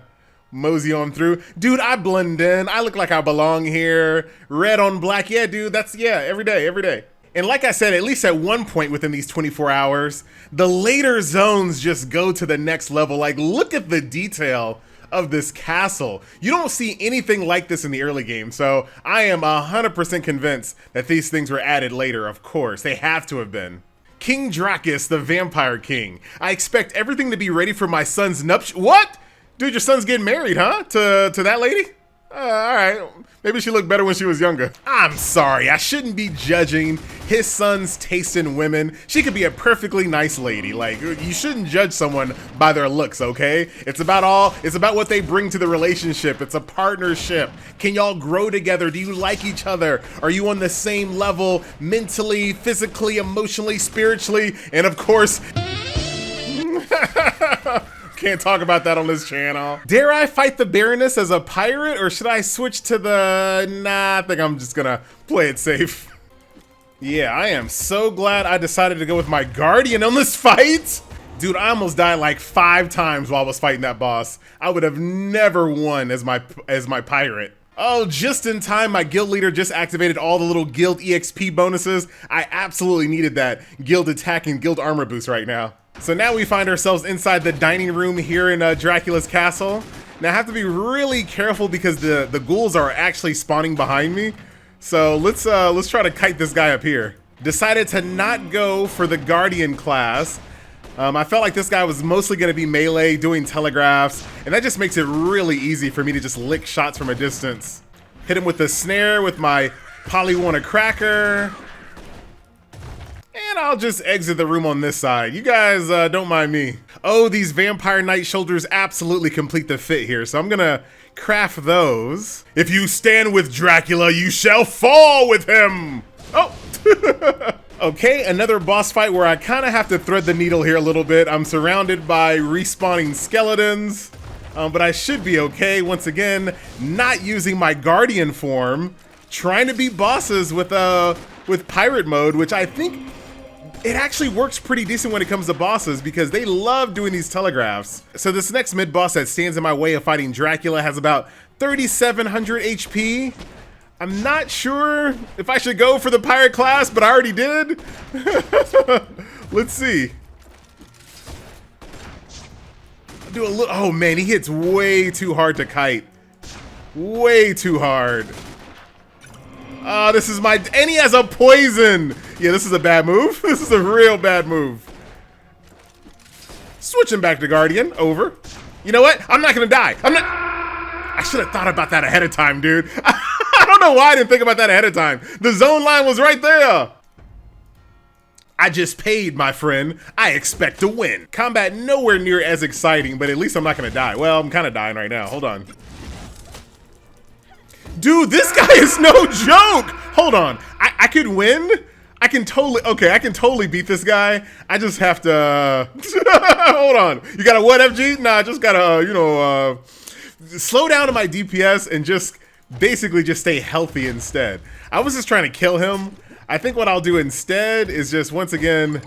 mosey on through. Dude, I blend in. I look like I belong here. Red on black. Yeah, dude, that's, yeah, every day, every day. And like I said, at least at one point within these 24 hours, the later zones just go to the next level. Like, look at the detail of this castle. You don't see anything like this in the early game, so I am 100% convinced that these things were added later, of course. They have to have been. King Dracus, the Vampire King. I expect everything to be ready for my son's nuptials. What? Dude, your son's getting married, huh? To that lady? All right, maybe she looked better when she was younger. I'm sorry, I shouldn't be judging his son's taste in women. She could be a perfectly nice lady. Like, you shouldn't judge someone by their looks, okay? It's about what they bring to the relationship. It's a partnership. Can y'all grow together? Do you like each other? Are you on the same level mentally, physically, emotionally, spiritually? And of course, can't talk about that on this channel. Dare I fight the Baroness as a pirate, or should I switch to the... Nah, I think I'm just gonna play it safe. Yeah, I am so glad I decided to go with my Guardian on this fight. Dude, I almost died like 5 times while I was fighting that boss. I would have never won as my pirate. Oh, just in time, my guild leader just activated all the little guild EXP bonuses. I absolutely needed that guild attack and guild armor boost right now. So now we find ourselves inside the dining room here in Dracula's castle. Now I have to be really careful because the ghouls are actually spawning behind me. So let's try to kite this guy up here. Decided to not go for the Guardian class. I felt like this guy was mostly going to be melee, doing telegraphs, and that just makes it really easy for me to just lick shots from a distance. Hit him with the snare with my Polywana Cracker. And I'll just exit the room on this side. You guys don't mind me. Oh, these Vampire Knight shoulders absolutely complete the fit here, so I'm gonna craft those. If you stand with Dracula, you shall fall with him! Oh! Okay, another boss fight where I kind of have to thread the needle here a little bit. I'm surrounded by respawning skeletons, but I should be okay. Once again, not using my Guardian form, trying to beat bosses with pirate mode, which I think it actually works pretty decent when it comes to bosses because they love doing these telegraphs. So this next mid-boss that stands in my way of fighting Dracula has about 3,700 HP. I'm not sure if I should go for the pirate class, but I already did. Let's see. Do a little, oh man, he hits way too hard to kite. Way too hard. This is my, and he has a poison. Yeah, this is a bad move. This is a real bad move. Switching back to Guardian, over. You know what? I'm not gonna die. I should have thought about that ahead of time, dude. I don't know why I didn't think about that ahead of time. The zone line was right there. I just paid, my friend. I expect to win. Combat nowhere near as exciting, but at least I'm not gonna die. Well, I'm kind of dying right now. Hold on. Dude, this guy is no joke. Hold on. I could win. I can totally beat this guy. I just have to, hold on. You got a what, FG? Nah, I just gotta, slow down to my DPS and just basically just stay healthy instead. I was just trying to kill him. I think what I'll do instead is just, once again,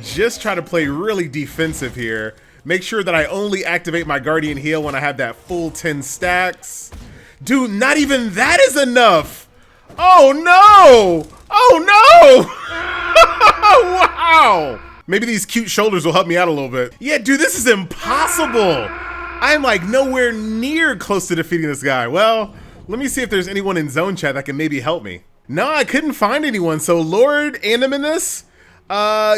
just try to play really defensive here. Make sure that I only activate my Guardian heal when I have that full 10 stacks. Dude, not even that is enough. Oh no! Oh no! Wow! Maybe these cute shoulders will help me out a little bit. Yeah, dude, this is impossible. I'm like nowhere near close to defeating this guy. Well, let me see if there's anyone in zone chat that can maybe help me. No, I couldn't find anyone. So Lord Animinus,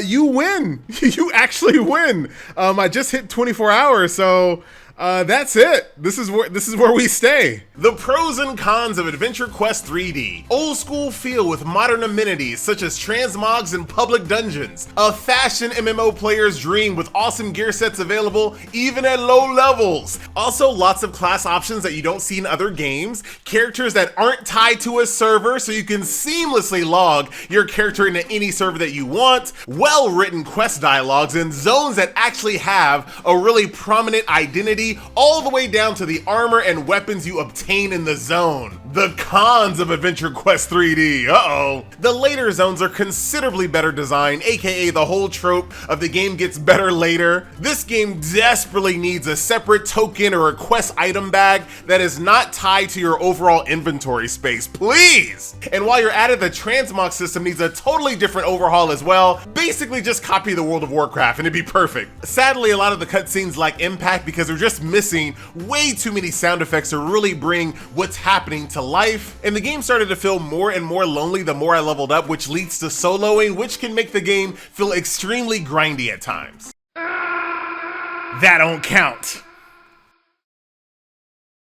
you win. You actually win. I just hit 24 hours, so that's it. This is where we stay. The pros and cons of Adventure Quest 3D. Old school feel with modern amenities such as transmogs and public dungeons. A fashion MMO player's dream with awesome gear sets available even at low levels. Also lots of class options that you don't see in other games. Characters that aren't tied to a server so you can seamlessly log your character into any server that you want. Well-written quest dialogues and zones that actually have a really prominent identity all the way down to the armor and weapons you obtain in the zone. The cons of Adventure Quest 3D, uh-oh. The later zones are considerably better designed, aka the whole trope of the game gets better later. This game desperately needs a separate token or a quest item bag that is not tied to your overall inventory space, please! And while you're at it, the transmog system needs a totally different overhaul as well. Basically just copy the World of Warcraft and it'd be perfect. Sadly, a lot of the cutscenes lack impact because they're just missing way too many sound effects to really bring what's happening to life. And the game started to feel more and more lonely the more I leveled up, which leads to soloing, which can make the game feel extremely grindy at times. That don't count.